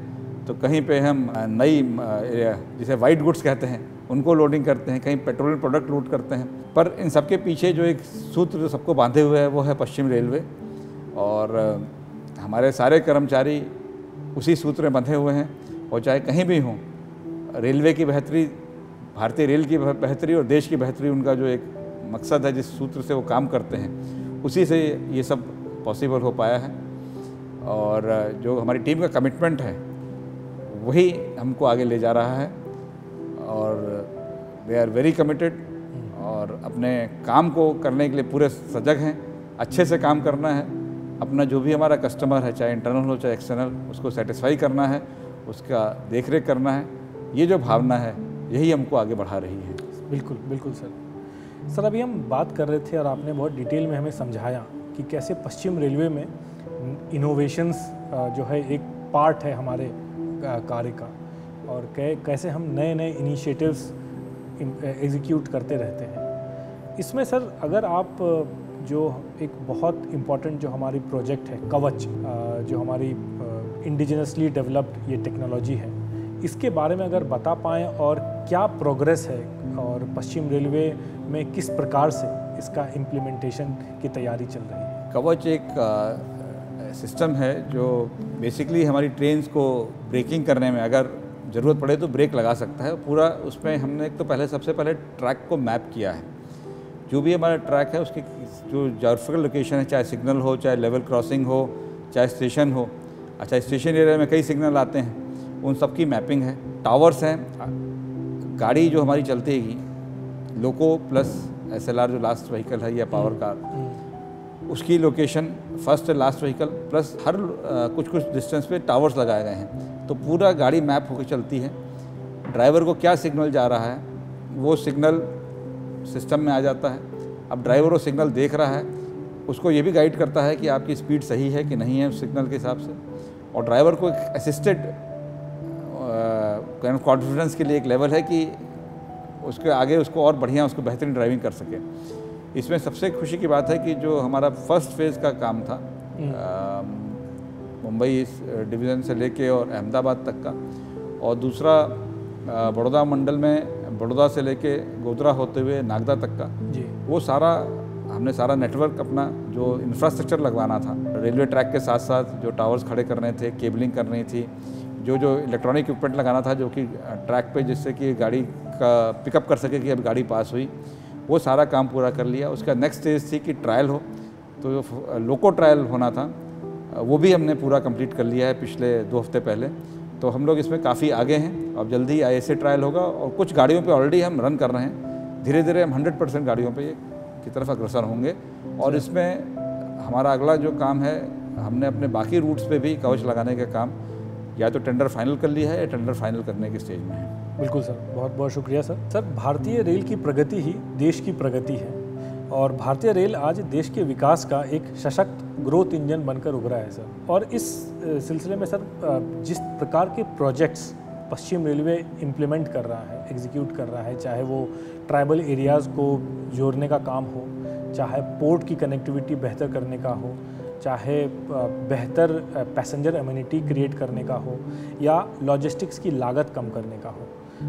तो कहीं पे हम नई जिसे वाइट गुड्स कहते हैं उनको लोडिंग करते हैं, कहीं पेट्रोलियम प्रोडक्ट लोड करते हैं। पर इन सबके पीछे जो एक सूत्र जो सबको बांधे हुए है वो है पश्चिम रेलवे, और हमारे सारे कर्मचारी उसी सूत्र में बंधे हुए हैं। और चाहे कहीं भी हों, रेलवे की बेहतरी, भारतीय रेल की बेहतरी और देश की बेहतरी उनका जो एक मकसद है, जिस सूत्र से वो काम करते हैं, उसी से ये सब पॉसिबल हो पाया है। और जो हमारी टीम का कमिटमेंट है वही हमको आगे ले जा रहा है, और दे आर वेरी कमिटेड, और अपने काम को करने के लिए पूरे सजग हैं। अच्छे से काम करना है, अपना जो भी हमारा कस्टमर है, चाहे इंटरनल हो चाहे एक्सटर्नल, उसको सेटिस्फाई करना है, उसका देखरेख करना है। ये जो भावना है यही हमको आगे बढ़ा रही है। बिल्कुल बिल्कुल सर। सर अभी हम बात कर रहे थे और आपने बहुत डिटेल में हमें समझाया कि कैसे पश्चिम रेलवे में इनोवेशंस जो है एक पार्ट है हमारे कार्य का, और कैसे हम नए नए इनिशिएटिव्स एग्जीक्यूट करते रहते हैं। इसमें सर अगर आप जो एक बहुत इम्पॉर्टेंट जो हमारी प्रोजेक्ट है कवच, जो हमारी इंडिजिनसली डेवलप्ड ये टेक्नोलॉजी है, इसके बारे में अगर बता पाएँ और क्या प्रोग्रेस है और पश्चिम रेलवे में किस प्रकार से इसका इम्प्लीमेंटेशन की तैयारी चल रही है। कवच एक सिस्टम है जो बेसिकली हमारी ट्रेन्स को ब्रेकिंग करने में अगर ज़रूरत पड़े तो ब्रेक लगा सकता है पूरा। उसमें हमने एक तो सबसे पहले ट्रैक को मैप किया है। जो भी हमारा ट्रैक है उसकी जो जोग्राफिकल लोकेशन है, चाहे सिग्नल हो, चाहे लेवल क्रॉसिंग हो, चाहे स्टेशन हो, अच्छा स्टेशन एरिया में कई सिग्नल आते हैं, उन सब की मैपिंग है। टावर्स हैं, गाड़ी जो हमारी चलती है लोको प्लस SLR जो लास्ट व्हीकल है या पावर कार, उसकी location first last vehicle plus हर कुछ डिस्टेंस पे टावर्स लगाए गए हैं। तो पूरा गाड़ी मैप होकर चलती है। ड्राइवर को क्या सिग्नल जा रहा है वो सिग्नल सिस्टम में आ जाता है। अब ड्राइवर वो सिग्नल देख रहा है, उसको ये भी गाइड करता है कि आपकी स्पीड सही है कि नहीं है उस सिग्नल के हिसाब से। और ड्राइवर को एक असिस्टेड कॉन्फिडेंस के लिए एक लेवल है कि उसके आगे उसको और बढ़िया, उसको बेहतरीन ड्राइविंग कर सके। इसमें सबसे खुशी की बात है कि जो हमारा फर्स्ट फेज़ का काम था मुंबई डिवीज़न से लेके और अहमदाबाद तक का, और दूसरा बड़ौदा मंडल में बड़ौदा से लेके गोधरा होते हुए नागदा तक का जी, वो सारा हमने सारा नेटवर्क अपना जो इंफ्रास्ट्रक्चर लगवाना था, रेलवे ट्रैक के साथ साथ जो टावर्स खड़े करने थे, केबलिंग करनी थी, जो इलेक्ट्रॉनिक इक्विपमेंट लगाना था जो कि ट्रैक पे जिससे कि गाड़ी का पिकअप कर सके कि अब गाड़ी पास हुई, वो सारा काम पूरा कर लिया। उसका नेक्स्ट स्टेज थी कि ट्रायल हो, तो जो लोको ट्रायल होना था वो भी हमने पूरा कंप्लीट कर लिया है पिछले 2 हफ्ते पहले। तो हम लोग इसमें काफ़ी आगे हैं। अब जल्दी ISA ट्रायल होगा और कुछ गाड़ियों पे ऑलरेडी हम रन कर रहे हैं। धीरे धीरे हम 100% गाड़ियों पे की तरफ अग्रसर होंगे। और इसमें हमारा अगला जो काम है, हमने अपने बाकी रूट्स पे भी कवच लगाने का काम या तो टेंडर फाइनल कर लिया है या टेंडर फाइनल करने के स्टेज में है। बिल्कुल सर, बहुत बहुत शुक्रिया सर। सर, भारतीय रेल की प्रगति ही देश की प्रगति है और भारतीय रेल आज देश के विकास का एक सशक्त ग्रोथ इंजन बनकर उभरा है सर। और इस सिलसिले में सर, जिस प्रकार के प्रोजेक्ट्स पश्चिम रेलवे इम्प्लीमेंट कर रहा है, एग्जीक्यूट कर रहा है, चाहे वो ट्राइबल एरियाज़ को जोड़ने का काम हो, चाहे पोर्ट की कनेक्टिविटी बेहतर करने का हो, चाहे बेहतर पैसेंजर एमिनिटी क्रिएट करने का हो या लॉजिस्टिक्स की लागत कम करने का हो,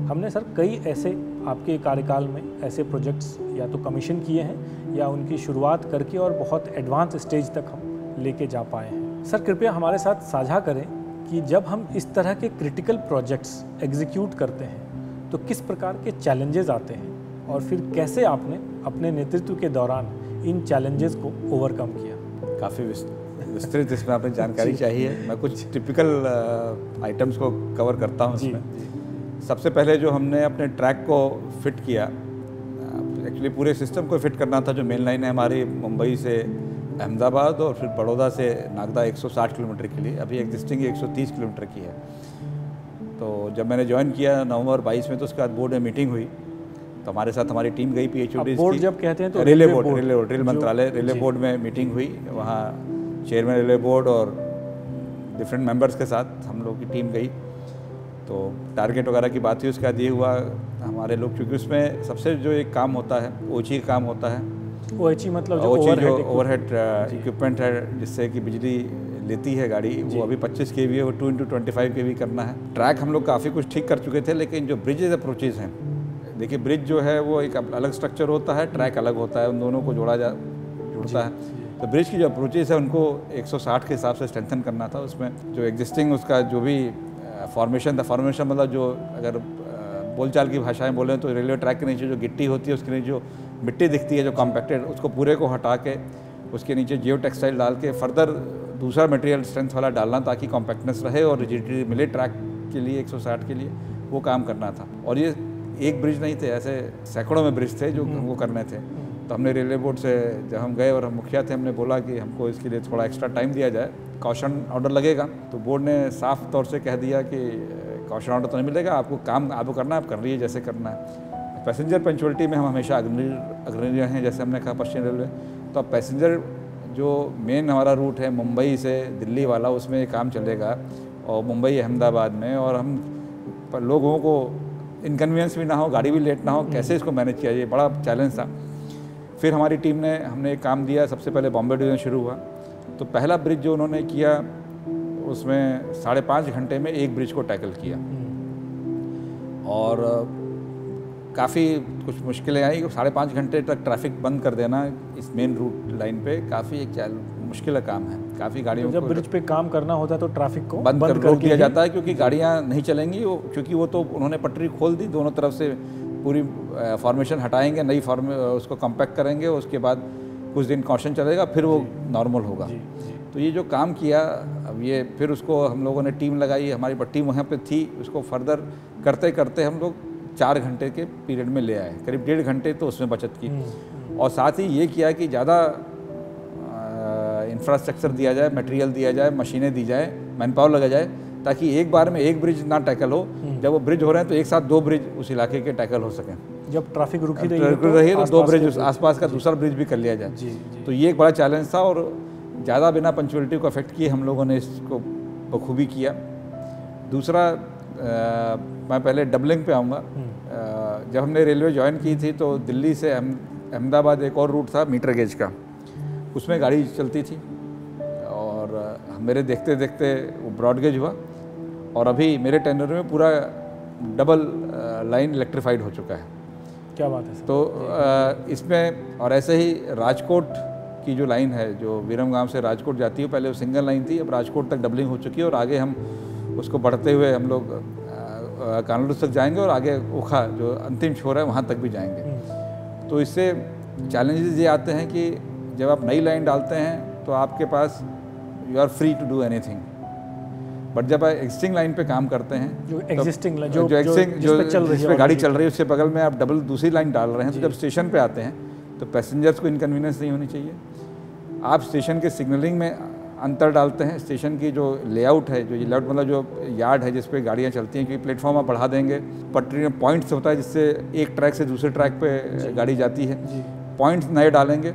हमने सर कई ऐसे आपके कार्यकाल में ऐसे प्रोजेक्ट्स या तो कमीशन किए हैं या उनकी शुरुआत करके और बहुत एडवांस स्टेज तक हम लेके जा पाए हैं। सर, कृपया हमारे साथ साझा करें कि जब हम इस तरह के क्रिटिकल प्रोजेक्ट्स एग्जीक्यूट करते हैं तो किस प्रकार के चैलेंजेस आते हैं और फिर कैसे आपने अपने नेतृत्व के दौरान इन चैलेंजेस को ओवरकम किया। काफ़ी विस्तृत इसमें आपने जानकारी चाहिए। मैं कुछ टिपिकल आइटम्स को कवर करता हूँ इसमें। सबसे पहले जो हमने अपने ट्रैक को फिट किया, एक्चुअली पूरे सिस्टम को फिट करना था। जो मेन लाइन है हमारी मुंबई से अहमदाबाद और फिर बड़ौदा से नागदा 160 किलोमीटर के लिए, अभी एग्जिस्टिंग 130 किलोमीटर की है। तो जब मैंने ज्वाइन किया नवंबर 22 में, तो उसके बाद बोर्ड में मीटिंग हुई, तो हमारे साथ हमारी टीम गई PHOD बोर्ड जब कहते हैं तो रेलवे बोर्ड रेल मंत्रालय रेलवे बोर्ड में मीटिंग हुई। वहाँ चेयरमैन रेलवे बोर्ड और डिफरेंट मेंबर्स के साथ हम लोग की टीम गई, तो टारगेट वगैरह की बात हुई। उसके बाद ये हुआ हमारे लोग, क्योंकि उसमें सबसे जो एक काम होता है OHE काम होता है। OHE मतलब जो ओवरहेड इक्विपमेंट है जिससे कि बिजली लेती है गाड़ी, वो अभी 25 kV है, वो 2x25 kV करना है। ट्रैक हम लोग काफ़ी कुछ ठीक कर चुके थे, लेकिन जो ब्रिजेज अप्रोचेज हैं, देखिए ब्रिज जो है वो एक अलग स्ट्रक्चर होता है, ट्रैक अलग होता है, उन दोनों को जुड़ता है। तो ब्रिज की जो अप्रोचेज है उनको 160 के हिसाब से स्ट्रेंथन करना था। उसमें जो एग्जिस्टिंग उसका जो भी फॉर्मेशन था, फॉर्मेशन मतलब जो अगर बोलचाल की भाषाएं बोलें तो रेलवे ट्रैक के नीचे जो गिट्टी होती है, उसके नीचे जो मिट्टी दिखती है जो कॉम्पैक्टेड, उसको पूरे को हटा के उसके नीचे जियो टेक्सटाइल डाल के फर्दर दूसरा मटेरियल स्ट्रेंथ वाला डालना, ताकि कॉम्पैक्टनेस रहे और रिजिडिटी मिले ट्रैक के लिए 160 के लिए, वो काम करना था। और ये एक ब्रिज नहीं थे, ऐसे सैकड़ों में ब्रिज थे जो हमको करने थे। तो हमने रेलवे बोर्ड से जब हम गए और हम मुखिया थे, हमने बोला कि हमको इसके लिए थोड़ा एक्स्ट्रा टाइम दिया जाए, कॉशन ऑर्डर लगेगा। तो बोर्ड ने साफ तौर से कह दिया कि कॉशन ऑर्डर तो नहीं मिलेगा, आपको काम आपको करना है, आप कर रही है जैसे करना है। पैसेंजर पंक्चुअलिटी में हम हमेशा अग्रणी हैं, जैसे हमने कहा पश्चिम रेलवे। तो अब पैसेंजर जो मेन हमारा रूट है मुंबई से दिल्ली वाला, उसमें ये काम चलेगा और मुंबई अहमदाबाद में, और हम लोगों को इनकन्वीनियंस भी ना हो, गाड़ी भी लेट ना हो, कैसे इसको मैनेज किया, ये बड़ा चैलेंज था। फिर हमारी टीम ने हमने एक काम दिया। सबसे पहले बॉम्बे डिवीज़न शुरू हुआ, तो पहला ब्रिज जो उन्होंने किया उसमें 5.5 घंटे में एक ब्रिज को टैकल किया और काफ़ी कुछ मुश्किलें आई। 5.5 घंटे तक ट्रैफिक बंद कर देना इस मेन रूट लाइन पे काफ़ी एक मुश्किल काम है। काफ़ी गाड़ियों जब ब्रिज पे काम करना होता है तो ट्रैफिक को बंद कर रोक दिया जाता है, क्योंकि गाड़ियाँ नहीं चलेंगी, क्योंकि वो तो उन्होंने पटरी खोल दी, दोनों तरफ से पूरी फॉर्मेशन हटाएंगे, नई उसको कॉम्पैक्ट करेंगे, उसके बाद कुछ दिन कॉशन चलेगा, फिर वो नॉर्मल होगा। तो ये जो काम किया, अब ये फिर उसको हम लोगों ने टीम लगाई, हमारी टीम वहाँ पे थी, उसको फर्दर करते करते हम लोग 4 घंटे के पीरियड में ले आए, करीब 1.5 घंटे तो उसमें बचत की। और साथ ही ये किया कि ज़्यादा इंफ्रास्ट्रक्चर दिया जाए, मटेरियल दिया जाए, मशीनें दी जाए, मैन पावर लगा जाए, ताकि एक बार में एक ब्रिज ना टैकल हो। जब वो ब्रिज हो रहे हैं तो एक साथ 2 ब्रिज उस इलाके के टैकल हो सकें। जब ट्रैफिक रुकी रही तो 2 ब्रिज आसपास का दूसरा ब्रिज भी कर लिया जाए। तो ये एक बड़ा चैलेंज था और ज़्यादा बिना पंक्चुअलिटी को अफेक्ट किए हम लोगों ने इसको बखूबी किया। दूसरा, मैं पहले डबलिंग पे आऊँगा। जब हमने रेलवे ज्वाइन की थी तो दिल्ली से अहमदाबाद एक और रूट था मीटर गेज का, उसमें गाड़ी चलती थी और मेरे देखते देखते वो ब्रॉड गेज हुआ और अभी मेरे टेंडर में पूरा डबल लाइन इलेक्ट्रीफाइड हो चुका है। क्या बात है सर। तो इसमें और ऐसे ही राजकोट की जो लाइन है जो विरमगाम से राजकोट जाती है, पहले वो सिंगल लाइन थी, अब राजकोट तक डबलिंग हो चुकी है और आगे हम उसको बढ़ते हुए हम लोग कानूर तक जाएंगे और आगे ओखा जो अंतिम छोर है वहाँ तक भी जाएंगे। तो इससे चैलेंजेस ये आते हैं कि जब आप नई लाइन डालते हैं तो आपके पास you are free to do anything. But जब आप एग्जिस्टिंग लाइन पे काम करते हैं, जो एग्जिस्टिंग जो जिस पे गाड़ी चल रही है उससे बगल में आप डबल दूसरी लाइन डाल रहे हैं, तो जब स्टेशन पे आते हैं तो पैसेंजर्स को इनकन्वीनियंस नहीं होनी चाहिए। आप स्टेशन के सिग्नलिंग में अंतर डालते हैं, स्टेशन की जो लेआउट है, जो लेआउट मतलब जो यार्ड है जिस पे गाड़ियाँ चलती हैं, क्योंकि प्लेटफॉर्म आप बढ़ा देंगे, पटरी में पॉइंट्स होता है जिससे एक ट्रैक से दूसरे ट्रैक पे गाड़ी जाती है, पॉइंट्स नए डालेंगे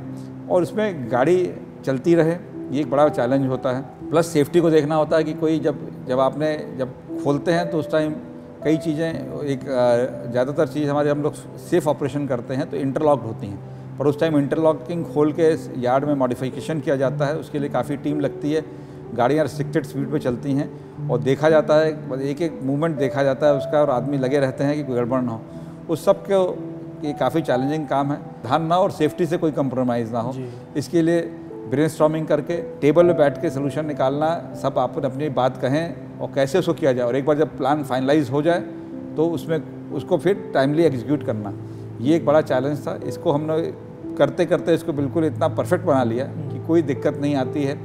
और उसमें गाड़ी चलती रहे, ये एक बड़ा चैलेंज होता है। प्लस सेफ्टी को देखना होता है कि कोई जब खोलते हैं तो उस टाइम कई चीज़ें, एक ज़्यादातर चीज़ हमारे हम लोग सेफ ऑपरेशन करते हैं तो इंटरलॉक्ड होती हैं, पर उस टाइम इंटरलॉकिंग खोल के यार्ड में मॉडिफिकेशन किया जाता है, उसके लिए काफ़ी टीम लगती है, गाड़ियाँ रिस्ट्रिक्टेड स्पीड पे चलती हैं और देखा जाता है, एक एक मूवमेंट देखा जाता है उसका और आदमी लगे रहते हैं कि कोई गड़बड़ ना हो। उस सब के ये काफ़ी चैलेंजिंग काम है, ध्यान ना और सेफ्टी से कोई कंप्रोमाइज़ ना हो, इसके लिए ब्रेनस्टॉर्मिंग करके टेबल पे बैठ के सोल्यूशन निकालना, सब आप अपनी बात कहें और कैसे उसको किया जाए, और एक बार जब प्लान फाइनलाइज हो जाए तो उसको फिर टाइमली एग्जीक्यूट करना, ये एक बड़ा चैलेंज था। इसको हमने करते करते इसको बिल्कुल इतना परफेक्ट बना लिया कि कोई दिक्कत नहीं आती है।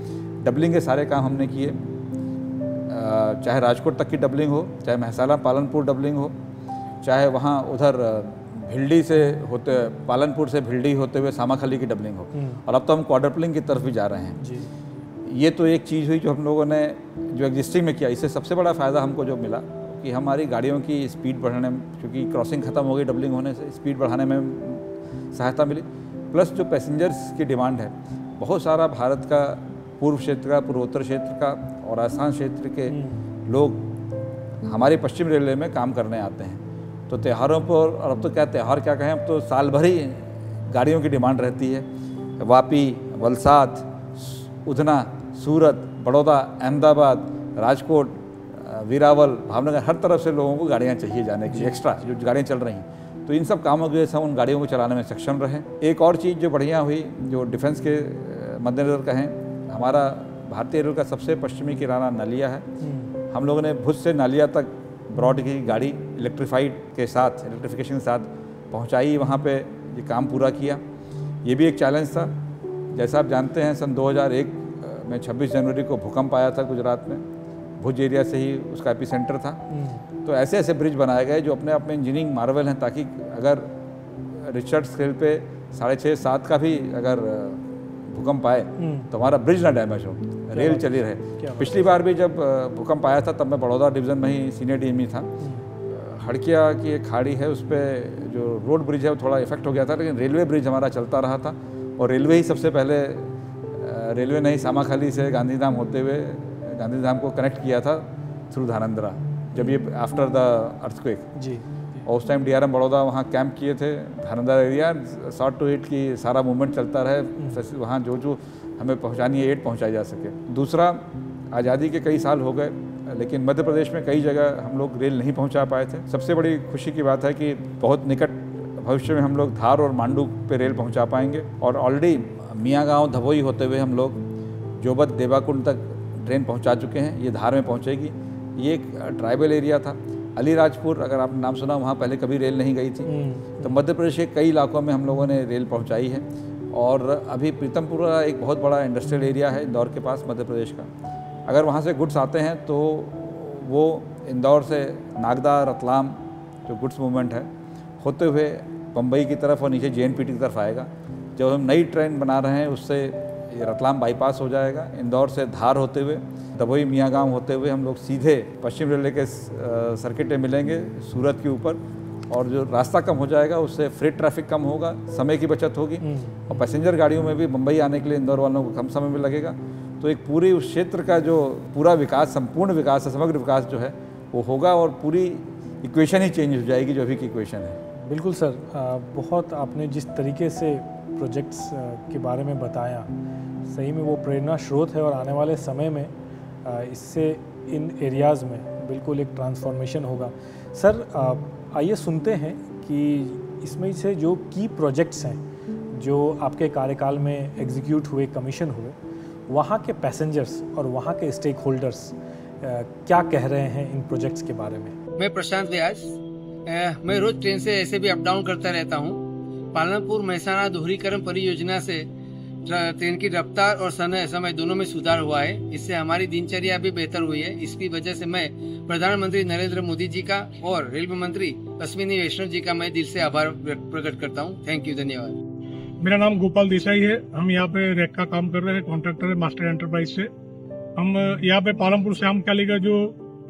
डबलिंग के सारे काम हमने किए, चाहे राजकोट तक की डबलिंग हो, चाहे महसाला पालनपुर डबलिंग हो, चाहे वहाँ उधर भिल्डी से होते पालनपुर से भिल्डी होते हुए सामाखली की डबलिंग हो, और अब तो हम क्वाड्रपलिंग की तरफ भी जा रहे हैं। ये तो एक चीज़ हुई जो हम लोगों ने जो एग्जिस्टिंग में किया। इससे सबसे बड़ा फ़ायदा हमको जो मिला कि हमारी गाड़ियों की स्पीड बढ़ाने में, क्योंकि क्रॉसिंग ख़त्म हो गई डबलिंग होने से, स्पीड बढ़ाने में सहायता मिली। प्लस जो पैसेंजर्स की डिमांड है, बहुत सारा भारत का पूर्व क्षेत्र का, पूर्वोत्तर क्षेत्र का और आसाम क्षेत्र के लोग हमारी पश्चिम रेलवे में काम करने आते हैं, तो त्योहारों पर, और अब तो क्या त्यौहार क्या कहें, अब तो साल भर ही गाड़ियों की डिमांड रहती है। वापी, वलसाड, उधना, सूरत, बड़ौदा, अहमदाबाद, राजकोट, वीरावल, भावनगर, हर तरफ से लोगों को गाड़ियाँ चाहिए जाने की, एक्स्ट्रा जो गाड़ियाँ चल रही हैं। तो इन सब कामों की वजह से हम उन गाड़ियों को चलाने में सक्षम रहे। एक और चीज़ जो बढ़िया हुई, जो डिफेंस के मद्देनज़र कहें, हमारा भारतीय रेल का सबसे पश्चिमी किनारा नालिया है। हम लोगों ने भुज से नालिया तक ब्रॉड की गाड़ी इलेक्ट्रिफिकेशन के साथ पहुंचाई, वहाँ पे ये काम पूरा किया। ये भी एक चैलेंज था। जैसा आप जानते हैं, सन 2001 में 26 जनवरी को भूकंप आया था गुजरात में, भुज एरिया से ही उसका एपिसेंटर था। तो ऐसे ऐसे ब्रिज बनाए गए जो अपने आप में इंजीनियरिंग मार्वल हैं, ताकि अगर रिचर्ड स्केल पे 6.5-7 का भी अगर भूकंप आए तो हमारा ब्रिज ना डैमेज हो, रेल चली रहे। पिछली बार भी जब भूकंप आया था तब मैं बड़ौदा डिवीज़न में ही सीनियर डीएमई था। हड़किया की एक खाड़ी है, उस पर जो रोड ब्रिज है वो थोड़ा इफेक्ट हो गया था, लेकिन रेलवे ब्रिज हमारा चलता रहा था। और रेलवे ही सबसे पहले, रेलवे ने ही सामाखाली से गांधीधाम होते हुए गांधीधाम को कनेक्ट किया था थ्रू धानंद्रा, जब ये आफ्टर द अर्थक्वेक जी। और उस टाइम डीआरएम बड़ौदा वहाँ कैंप किए थे, धानंद्रा एरिया, 7 to 8 की सारा मूवमेंट चलता रहे, वहाँ जो हमें पहुँचानी है एड पहुँचाई जा सके। दूसरा, आज़ादी के कई साल हो गए, लेकिन मध्य प्रदेश में कई जगह हम लोग रेल नहीं पहुँचा पाए थे। सबसे बड़ी खुशी की बात है कि बहुत निकट भविष्य में हम लोग धार और मांडू पे रेल पहुँचा पाएंगे, और ऑलरेडी मियाँ गाँव धवोई होते हुए हम लोग जोबत देवाकुंड तक ट्रेन पहुँचा चुके हैं। ये धार में पहुँचेगी। ये एक ट्राइबल एरिया था। अलीराजपुर, अगर आपने नाम सुना, वहाँ पहले कभी रेल नहीं गई थी। तो मध्य प्रदेश के कई इलाकों में हम लोगों ने रेल पहुँचाई है। और अभी प्रीतमपुरा एक बहुत बड़ा इंडस्ट्रियल एरिया है इंदौर के पास, मध्य प्रदेश का। अगर वहाँ से गुड्स आते हैं तो वो इंदौर से नागदा, रतलाम जो गुड्स मूवमेंट है होते हुए बम्बई की तरफ और नीचे JNPT की तरफ आएगा। जब हम नई ट्रेन बना रहे हैं उससे रतलाम बाईपास हो जाएगा, इंदौर से धार होते हुए, दभोई मियाँ गाँव होते हुए हम लोग सीधे पश्चिम रेलवे के सर्किट में मिलेंगे सूरत के ऊपर। और जो रास्ता कम हो जाएगा उससे फ्रेट ट्रैफिक कम होगा, समय की बचत होगी, और पैसेंजर गाड़ियों में भी मुंबई आने के लिए इंदौर वालों को कम समय में लगेगा। तो एक पूरी उस क्षेत्र का जो पूरा विकास, संपूर्ण विकास, समग्र विकास जो है वो होगा, और पूरी इक्वेशन ही चेंज हो जाएगी जो अभी की इक्वेशन है। बिल्कुल सर, बहुत आपने जिस तरीके से प्रोजेक्ट्स के बारे में बताया, सही में वो प्रेरणा स्रोत है, और आने वाले समय में इससे इन एरियाज़ में बिल्कुल एक ट्रांसफॉर्मेशन होगा। सर, आइए सुनते हैं कि इसमें से जो की प्रोजेक्ट्स हैं जो आपके कार्यकाल में एग्जीक्यूट हुए, कमीशन हुए, वहाँ के पैसेंजर्स और वहाँ के स्टेक होल्डर्स क्या कह रहे हैं इन प्रोजेक्ट्स के बारे में। मैं प्रशांत व्यास, मैं रोज ट्रेन से ऐसे भी अप डाउन करता रहता हूँ। पालनपुर महसाना दोहरीकरण परियोजना से ट्रेन की रफ्तार और समय दोनों में सुधार हुआ है। इससे हमारी दिनचर्या भी बेहतर हुई है। इसकी वजह से मैं प्रधानमंत्री नरेंद्र मोदी जी का और रेलवे मंत्री अश्विनी वैष्णव जी का मैं दिल से आभार प्रकट करता हूँ। थैंक यू, धन्यवाद। मेरा नाम गोपाल देसाई है। हम यहाँ पे रैक का काम कर रहे हैं, कॉन्ट्रैक्टर है मास्टर एंटरप्राइज से। हम यहाँ पे पालमपुर श्याम काली का जो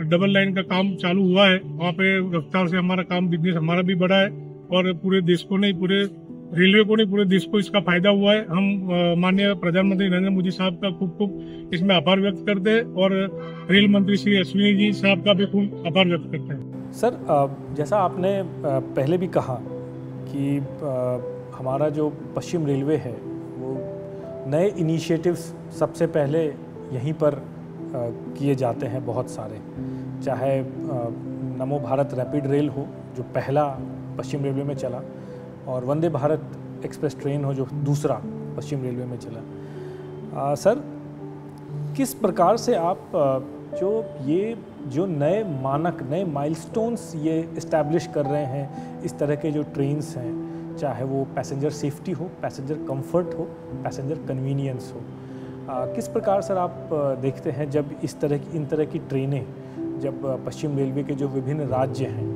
डबल लाइन का काम चालू हुआ है, वहाँ पे रफ्तार से हमारा काम, बिजनेस हमारा भी बढ़ा है और पूरे देश को नहीं, पूरे रेलवे को नहीं, पूरे देश को इसका फायदा हुआ है। हम माननीय प्रधानमंत्री नरेंद्र मोदी साहब का खूब इसमें आभार व्यक्त करते हैं और रेल मंत्री श्री अश्विनी जी साहब का भी खूब आभार व्यक्त करते हैं। सर, जैसा आपने पहले भी कहा कि हमारा जो पश्चिम रेलवे है वो नए इनिशिएटिव्स सबसे पहले यहीं पर किए जाते हैं बहुत सारे, चाहे नमो भारत रैपिड रेल हो जो पहला पश्चिम रेलवे में चला, और वंदे भारत एक्सप्रेस ट्रेन हो जो दूसरा पश्चिम रेलवे में चला। सर, किस प्रकार से आप जो नए मानक, नए माइलस्टोन्स ये इस्टेब्लिश कर रहे हैं इस तरह के जो ट्रेन्स हैं, चाहे वो पैसेंजर सेफ्टी हो, पैसेंजर कंफर्ट हो, पैसेंजर कन्वीनियंस हो, किस प्रकार सर आप देखते हैं जब इन तरह की ट्रेनें जब पश्चिम रेलवे के जो विभिन्न राज्य हैं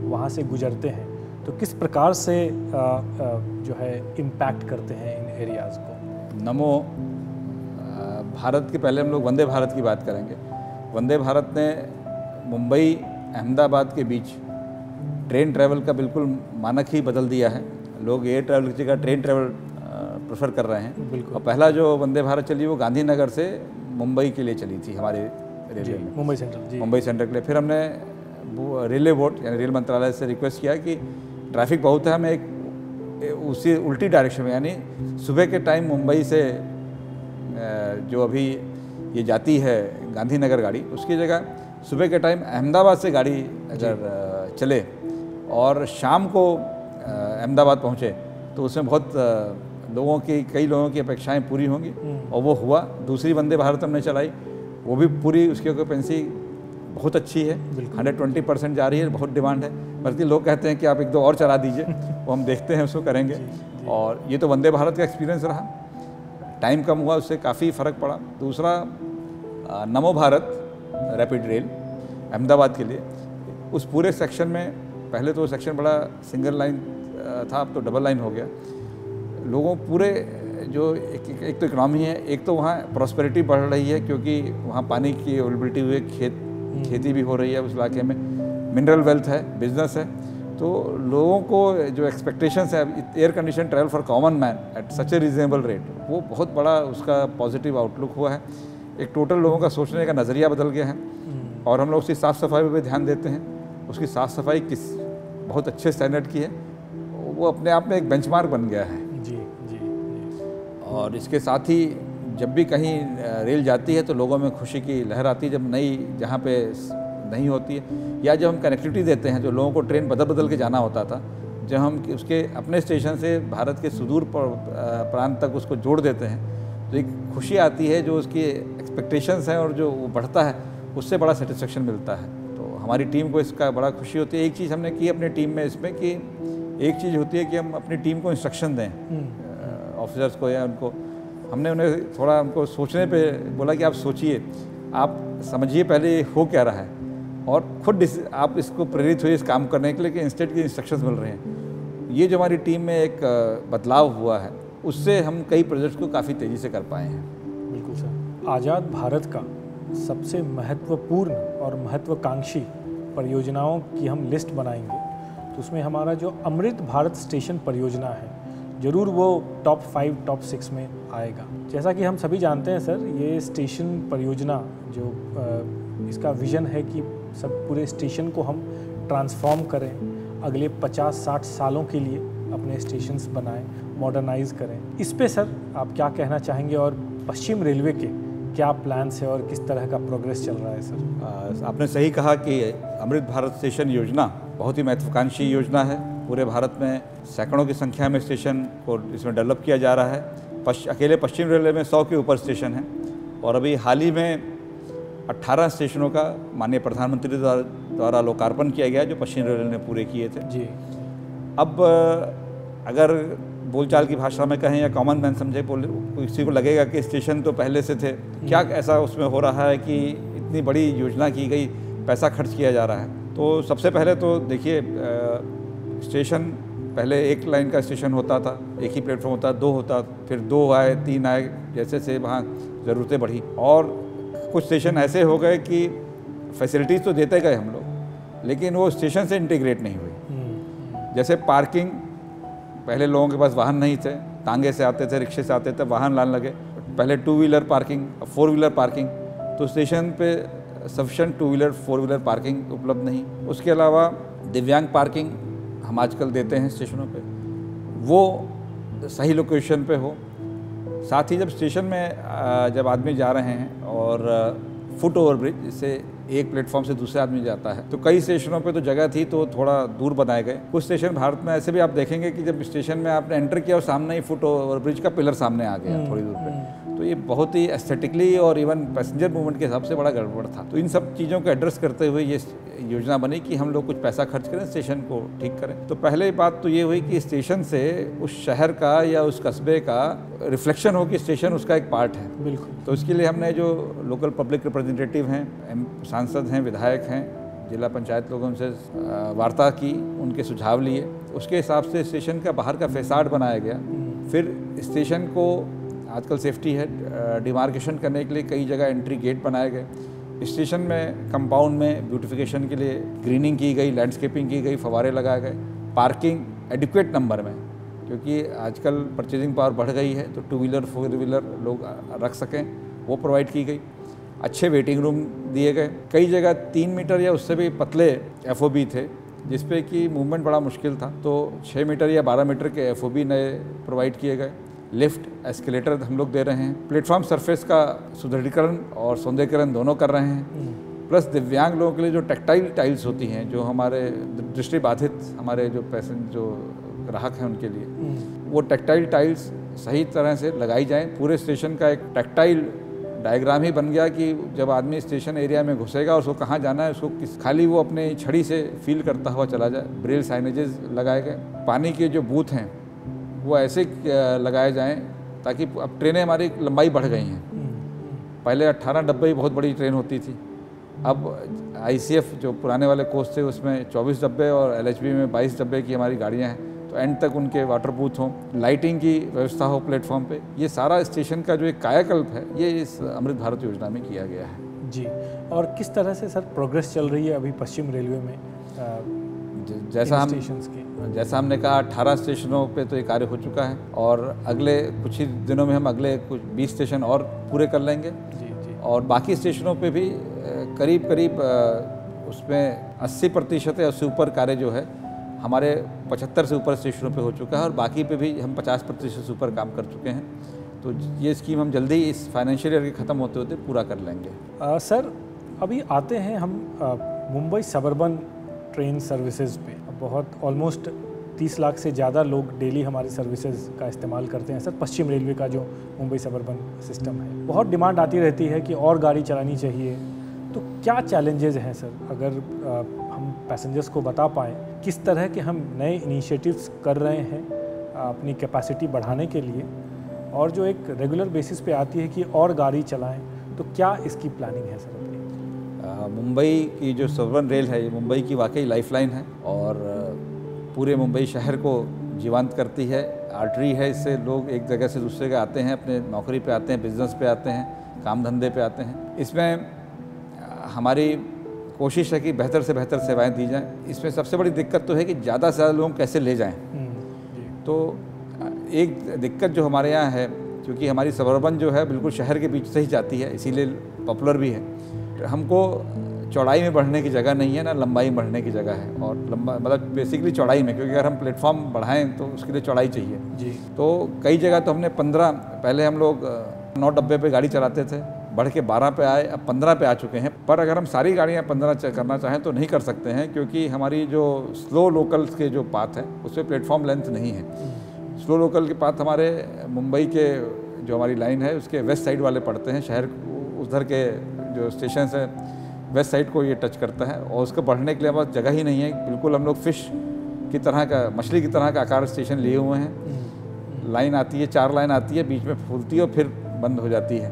वहाँ से गुजरते हैं तो किस प्रकार से जो है इम्पैक्ट करते हैं इन एरियाज़ को? नमो भारत के पहले हम लोग वंदे भारत की बात करेंगे। वंदे भारत ने मुंबई अहमदाबाद के बीच ट्रेन ट्रैवल का बिल्कुल मानक ही बदल दिया है। लोग एयर ट्रैवल की जगह ट्रेन ट्रैवल प्रेफर कर रहे हैं। बिल्कुल। और पहला जो वंदे भारत चली वो गांधीनगर से मुंबई के लिए चली थी हमारे रेलवे में, मुंबई सेंट्रल। मुंबई सेंट्रल के लिए। फिर हमने रेलवे बोर्ड यानी रेल मंत्रालय से रिक्वेस्ट किया कि ट्रैफिक बहुत है, हमें एक उसी उल्टी डायरेक्शन में, यानी सुबह के टाइम मुंबई से जो अभी ये जाती है गांधीनगर गाड़ी, उसकी जगह सुबह के टाइम अहमदाबाद से गाड़ी अगर चले और शाम को अहमदाबाद पहुँचे तो उसमें बहुत कई लोगों की अपेक्षाएं पूरी होंगी और वो हुआ। दूसरी वंदे भारत हमने चलाई, वो भी पूरी, उसकी ऑक्यूपेंसी बहुत अच्छी है, 120% जा रही है, बहुत डिमांड है। बल्कि लोग कहते हैं कि आप 1-2 और चला दीजिए, वो हम देखते हैं, उसको करेंगे। और ये तो वंदे भारत का एक्सपीरियंस रहा, टाइम कम हुआ, उससे काफ़ी फ़र्क पड़ा। दूसरा नमो भारत रैपिड रेल अहमदाबाद के लिए, उस पूरे सेक्शन में पहले तो सेक्शन बड़ा सिंगल लाइन था, अब तो डबल लाइन हो गया। लोगों पूरे जो एक तो इकनॉमी है, एक तो वहाँ प्रॉस्पेरिटी बढ़ रही है क्योंकि वहाँ पानी की अवेलेबिलिटी हुई, खेती भी हो रही है उस इलाके में, मिनरल वेल्थ है, बिजनेस है। तो लोगों को जो एक्सपेक्टेशंस है, air condition travel for common man at such A reasonable rate, वो बहुत बड़ा उसका पॉजिटिव आउटलुक हुआ है। एक टोटल लोगों का सोचने का नज़रिया बदल गया है और हम लोग उसकी साफ़ सफाई पर भी ध्यान देते हैं। उसकी साफ़ सफाई बहुत अच्छे स्टैंडर्ड की है, वो अपने आप में एक बेंचमार्क बन गया है। जी। और इसके साथ ही जब भी कहीं रेल जाती है तो लोगों में खुशी की लहर आती है, जब नई जहाँ पे नहीं होती है, या जब हम कनेक्टिविटी देते हैं, जो लोगों को ट्रेन बदल के जाना होता था, जब हम उसके अपने स्टेशन से भारत के सुदूर प्रांत तक उसको जोड़ देते हैं तो एक खुशी आती है, जो उसकी एक्सपेक्टेशंस हैं और जो वो बढ़ता है, उससे बड़ा सेटिस्फेक्शन मिलता है। तो हमारी टीम को इसका बड़ा खुशी होती है। एक चीज़ हमने की अपनी टीम में इसमें कि एक चीज़ होती है कि हम अपनी टीम को इंस्ट्रक्शन दें, ऑफिसर्स को या उनको, हमने उन्हें थोड़ा उनको सोचने पे बोला कि आप सोचिए, आप समझिए पहले हो क्या रहा है और खुद आप इसको प्रेरित हुए इस काम करने के लिए कि इंस्टेंट की इंस्ट्रक्शंस मिल रहे हैं। ये जो हमारी टीम में एक बदलाव हुआ है, उससे हम कई प्रोजेक्ट्स को काफ़ी तेज़ी से कर पाए हैं। बिल्कुल सर। आज़ाद भारत का सबसे महत्वपूर्ण और महत्वाकांक्षी परियोजनाओं की हम लिस्ट बनाएंगे तो उसमें हमारा जो अमृत भारत स्टेशन परियोजना है, ज़रूर वो टॉप 5, टॉप 6 में आएगा। जैसा कि हम सभी जानते हैं सर, ये स्टेशन परियोजना जो इसका विज़न है कि सब पूरे स्टेशन को हम ट्रांसफॉर्म करें, अगले 50-60 सालों के लिए अपने स्टेशंस बनाएं, मॉडर्नाइज़ करें। इस पे सर आप क्या कहना चाहेंगे और पश्चिम रेलवे के क्या प्लान्स है और किस तरह का प्रोग्रेस चल रहा है सर? आपने सही कहा कि अमृत भारत स्टेशन योजना बहुत ही महत्वाकांक्षी योजना है। पूरे भारत में सैकड़ों की संख्या में स्टेशन को इसमें डेवलप किया जा रहा है। अकेले पश्चिम रेलवे में 100 के ऊपर स्टेशन हैं और अभी हाल ही में 18 स्टेशनों का माननीय प्रधानमंत्री द्वारा लोकार्पण किया गया जो पश्चिम रेलवे ने पूरे किए थे। जी। अब अगर बोलचाल की भाषा में कहें या कॉमन मैन समझे, किसी को लगेगा कि स्टेशन तो पहले से थे, क्या ऐसा उसमें हो रहा है कि इतनी बड़ी योजना की गई, पैसा खर्च किया जा रहा है। तो सबसे पहले तो देखिए, स्टेशन पहले एक लाइन का स्टेशन होता था, एक ही प्लेटफॉर्म होता, 2 होता, फिर 2 आए, 3 आए, जैसे से वहाँ ज़रूरतें बढ़ी और कुछ स्टेशन ऐसे हो गए कि फैसिलिटीज़ तो देते गए हम लोग, लेकिन वो स्टेशन से इंटीग्रेट नहीं हुई। जैसे पार्किंग, पहले लोगों के पास वाहन नहीं थे, तांगे से आते थे, रिक्शे से आते थे, वाहन लाने लगे, पहले 2 व्हीलर पार्किंग, 4 व्हीलर पार्किंग, तो स्टेशन पे सफिशेंट 2 व्हीलर 4 व्हीलर पार्किंग उपलब्ध नहीं। उसके अलावा दिव्यांग पार्किंग हम आजकल देते हैं स्टेशनों पे, वो सही लोकेशन पे हो। साथ ही जब स्टेशन में जब आदमी जा रहे हैं और फुट ओवर ब्रिज, जिससे एक प्लेटफॉर्म से दूसरे आदमी जाता है, तो कई स्टेशनों पे तो जगह थी तो थोड़ा दूर बनाए गए। कुछ स्टेशन भारत में ऐसे भी आप देखेंगे कि जब स्टेशन में आपने एंटर किया और सामने ही फुट ओवर ब्रिज का पिलर सामने आ गया थोड़ी दूर पे, तो ये बहुत ही एस्थेटिकली और इवन पैसेंजर मूवमेंट के हिसाब से बड़ा गड़बड़ था। तो इन सब चीज़ों को एड्रेस करते हुए ये योजना बनी कि हम लोग कुछ पैसा खर्च करें, स्टेशन को ठीक करें। तो पहले बात तो ये हुई कि स्टेशन से उस शहर का या उस कस्बे का रिफ्लेक्शन हो कि स्टेशन उसका एक पार्ट है। बिल्कुल। तो इसके लिए हमने जो लोकल पब्लिक रिप्रेजेंटेटिव हैं, सांसद हैं, विधायक हैं, जिला पंचायत लोगों से वार्ता की, उनके सुझाव लिए, उसके हिसाब से स्टेशन का बाहर का फैसाड बनाया गया। फिर स्टेशन को आजकल सेफ्टी है, डिमार्केशन करने के लिए कई जगह एंट्री गेट बनाए गए। स्टेशन में कंपाउंड में ब्यूटिफिकेशन के लिए ग्रीनिंग की गई, लैंडस्केपिंग की गई, फव्वारे लगाए गए, पार्किंग एडिक्वेट नंबर में, क्योंकि आजकल परचेजिंग पावर बढ़ गई है, तो 2 व्हीलर 4 व्हीलर लोग रख सकें, वो प्रोवाइड की गई। अच्छे वेटिंग रूम दिए गए। कई जगह 3 मीटर या उससे भी पतले FOB थे, जिसपे कि मूवमेंट बड़ा मुश्किल था, तो 6 मीटर या 12 मीटर के FOB नए प्रोवाइड किए गए। लिफ्ट, एस्केलेटर हम लोग दे रहे हैं। प्लेटफॉर्म सरफेस का सुदृढ़ीकरण और सौंदर्यीकरण दोनों कर रहे हैं। प्लस दिव्यांग लोगों के लिए जो टेक्टाइल टाइल्स होती हैं, जो हमारे दृष्टिबाधित हमारे जो जो ग्राहक हैं उनके लिए, वो टेक्टाइल टाइल्स सही तरह से लगाई जाएं। पूरे स्टेशन का एक टेक्टाइल डायग्राम ही बन गया कि जब आदमी स्टेशन एरिया में घुसेगा और उसको कहाँ जाना है, उसको खाली वो अपने छड़ी से फील करता हुआ चला जाए। ब्रेल साइनेजेस लगाए गए। पानी के जो बूथ हैं वो ऐसे लगाए जाएं ताकि अब ट्रेनें हमारी लंबाई बढ़ गई हैं। पहले 18 डब्बे ही बहुत बड़ी ट्रेन होती थी, अब ICF जो पुराने वाले कोच थे उसमें 24 डब्बे और LHB में 22 डब्बे की हमारी गाड़ियां हैं, तो एंड तक उनके वाटर बूथ हों, लाइटिंग की व्यवस्था हो प्लेटफॉर्म पे। ये सारा स्टेशन का जो एक कायाकल्प है, ये इस अमृत भारत योजना में किया गया है। जी, और किस तरह से सर प्रोग्रेस चल रही है अभी पश्चिम रेलवे में? जैसा हमने कहा 18 स्टेशनों पे तो ये कार्य हो चुका है और अगले कुछ ही दिनों में हम अगले कुछ 20 स्टेशन और पूरे कर लेंगे। जी। और बाकी स्टेशनों पे भी करीब उसमें 80% या उससे ऊपर कार्य जो है हमारे 75 से ऊपर स्टेशनों पे हो चुका है और बाकी पे भी हम 50% से ऊपर काम कर चुके हैं। तो ये स्कीम हम जल्दी ही इस फाइनेंशियल ईयर के ख़त्म होते होते पूरा कर लेंगे। सर अभी आते हैं हम मुंबई सबर्बन ट्रेन सर्विसेज पे। बहुत ऑलमोस्ट 30 लाख से ज़्यादा लोग डेली हमारी सर्विसेज का इस्तेमाल करते हैं सर। पश्चिम रेलवे का जो मुंबई सबर्बन सिस्टम है, बहुत डिमांड आती रहती है कि और गाड़ी चलानी चाहिए। तो क्या चैलेंजेस हैं सर, अगर हम पैसेंजर्स को बता पाएँ किस तरह के हम नए इनिशिएटिव्स कर रहे हैं अपनी कैपेसिटी बढ़ाने के लिए, और जो एक रेगुलर बेसिस पे आती है कि और गाड़ी चलाएं, तो क्या इसकी प्लानिंग है सर? मुंबई की जो सबर्बन रेल है, ये मुंबई की वाकई लाइफलाइन है और पूरे मुंबई शहर को जीवंत करती है। आर्टरी है, इससे लोग एक जगह से दूसरे जगह आते हैं, अपने नौकरी पे आते हैं, बिजनेस पे आते हैं, काम धंधे पे आते हैं। इसमें हमारी कोशिश है कि बेहतर से बेहतर सेवाएं दी जाएं। इसमें सबसे बड़ी दिक्कत तो है कि ज़्यादा से ज़्यादा लोग कैसे ले जाएं। तो एक दिक्कत जो हमारे यहाँ है, क्योंकि हमारी सबर्बन जो है बिल्कुल शहर के बीच से ही जाती है, इसीलिए पॉपुलर भी है। हमको चौड़ाई में बढ़ने की जगह नहीं है, ना लंबाई में बढ़ने की जगह है। और लंबा मतलब बेसिकली चौड़ाई में, क्योंकि अगर हम प्लेटफॉर्म बढ़ाएं तो उसके लिए चौड़ाई चाहिए जी। तो कई जगह तो हमने 15, पहले हम लोग 9 डब्बे पे गाड़ी चलाते थे, बढ़ के 12 पे आए, अब 15 पे आ चुके हैं। पर अगर हम सारी गाड़ियाँ 15 करना चाहें तो नहीं कर सकते हैं, क्योंकि हमारी जो स्लो लोकल्स के जो पाथ है उस पर प्लेटफॉर्म लेंथ नहीं है। स्लो लोकल के पाथ हमारे मुंबई के जो हमारी लाइन है उसके वेस्ट साइड वाले पड़ते हैं, शहर उधर के जो स्टेशन है वेस्ट साइड को ये टच करता है और उसको बढ़ने के लिए बस जगह ही नहीं है। बिल्कुल हम लोग फिश की तरह का, मछली की तरह का आकार स्टेशन लिए हुए हैं। लाइन आती है, 4 लाइन आती है, बीच में फूलती है और फिर बंद हो जाती है।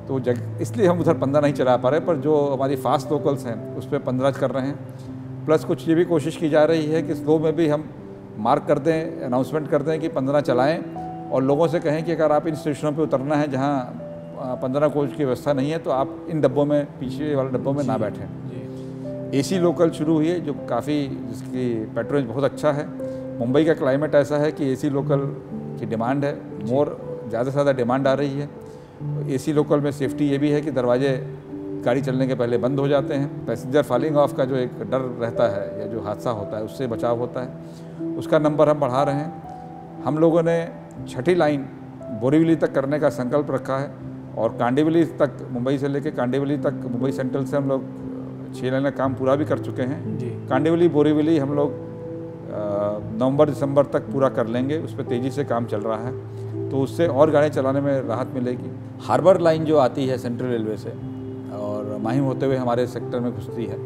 तो इसलिए हम उधर 15 नहीं चला पा रहे, पर जो हमारी फास्ट लोकल्स हैं उस पर 15 कर रहे हैं। प्लस कुछ ये भी कोशिश की जा रही है कि स्लो में भी हम मार्क कर दें, अनाउंसमेंट कर दें कि 15 चलाएँ, और लोगों से कहें कि अगर आप इन स्टेशनों पर उतरना है जहाँ 15 कोच की व्यवस्था नहीं है तो आप इन डब्बों में, पीछे वाले डब्बों में ना बैठें। AC लोकल शुरू हुई है जो काफ़ी, जिसकी पैट्रोनेज बहुत अच्छा है। मुंबई का क्लाइमेट ऐसा है कि AC लोकल की डिमांड है, ज़्यादा से ज़्यादा डिमांड आ रही है। AC लोकल में सेफ्टी ये भी है कि दरवाजे गाड़ी चलने के पहले बंद हो जाते हैं। पैसेंजर फॉलिंग ऑफ का जो एक डर रहता है या जो हादसा होता है उससे बचाव होता है, उसका नंबर हम बढ़ा रहे हैं। हम लोगों ने 6ठी लाइन बोरीवली तक करने का संकल्प रखा है और कांदिवली तक, मुंबई से लेकर कांदिवली तक, मुंबई सेंट्रल से हम लोग 6 लाइन का काम पूरा भी कर चुके हैं। कांदिवली बोरीवली हम लोग नवंबर-दिसंबर तक पूरा कर लेंगे, उस पर तेज़ी से काम चल रहा है, तो उससे और गाड़ियाँ चलाने में राहत मिलेगी। हार्बर लाइन जो आती है सेंट्रल रेलवे से और माहिम होते हुए हमारे सेक्टर में घुसती है,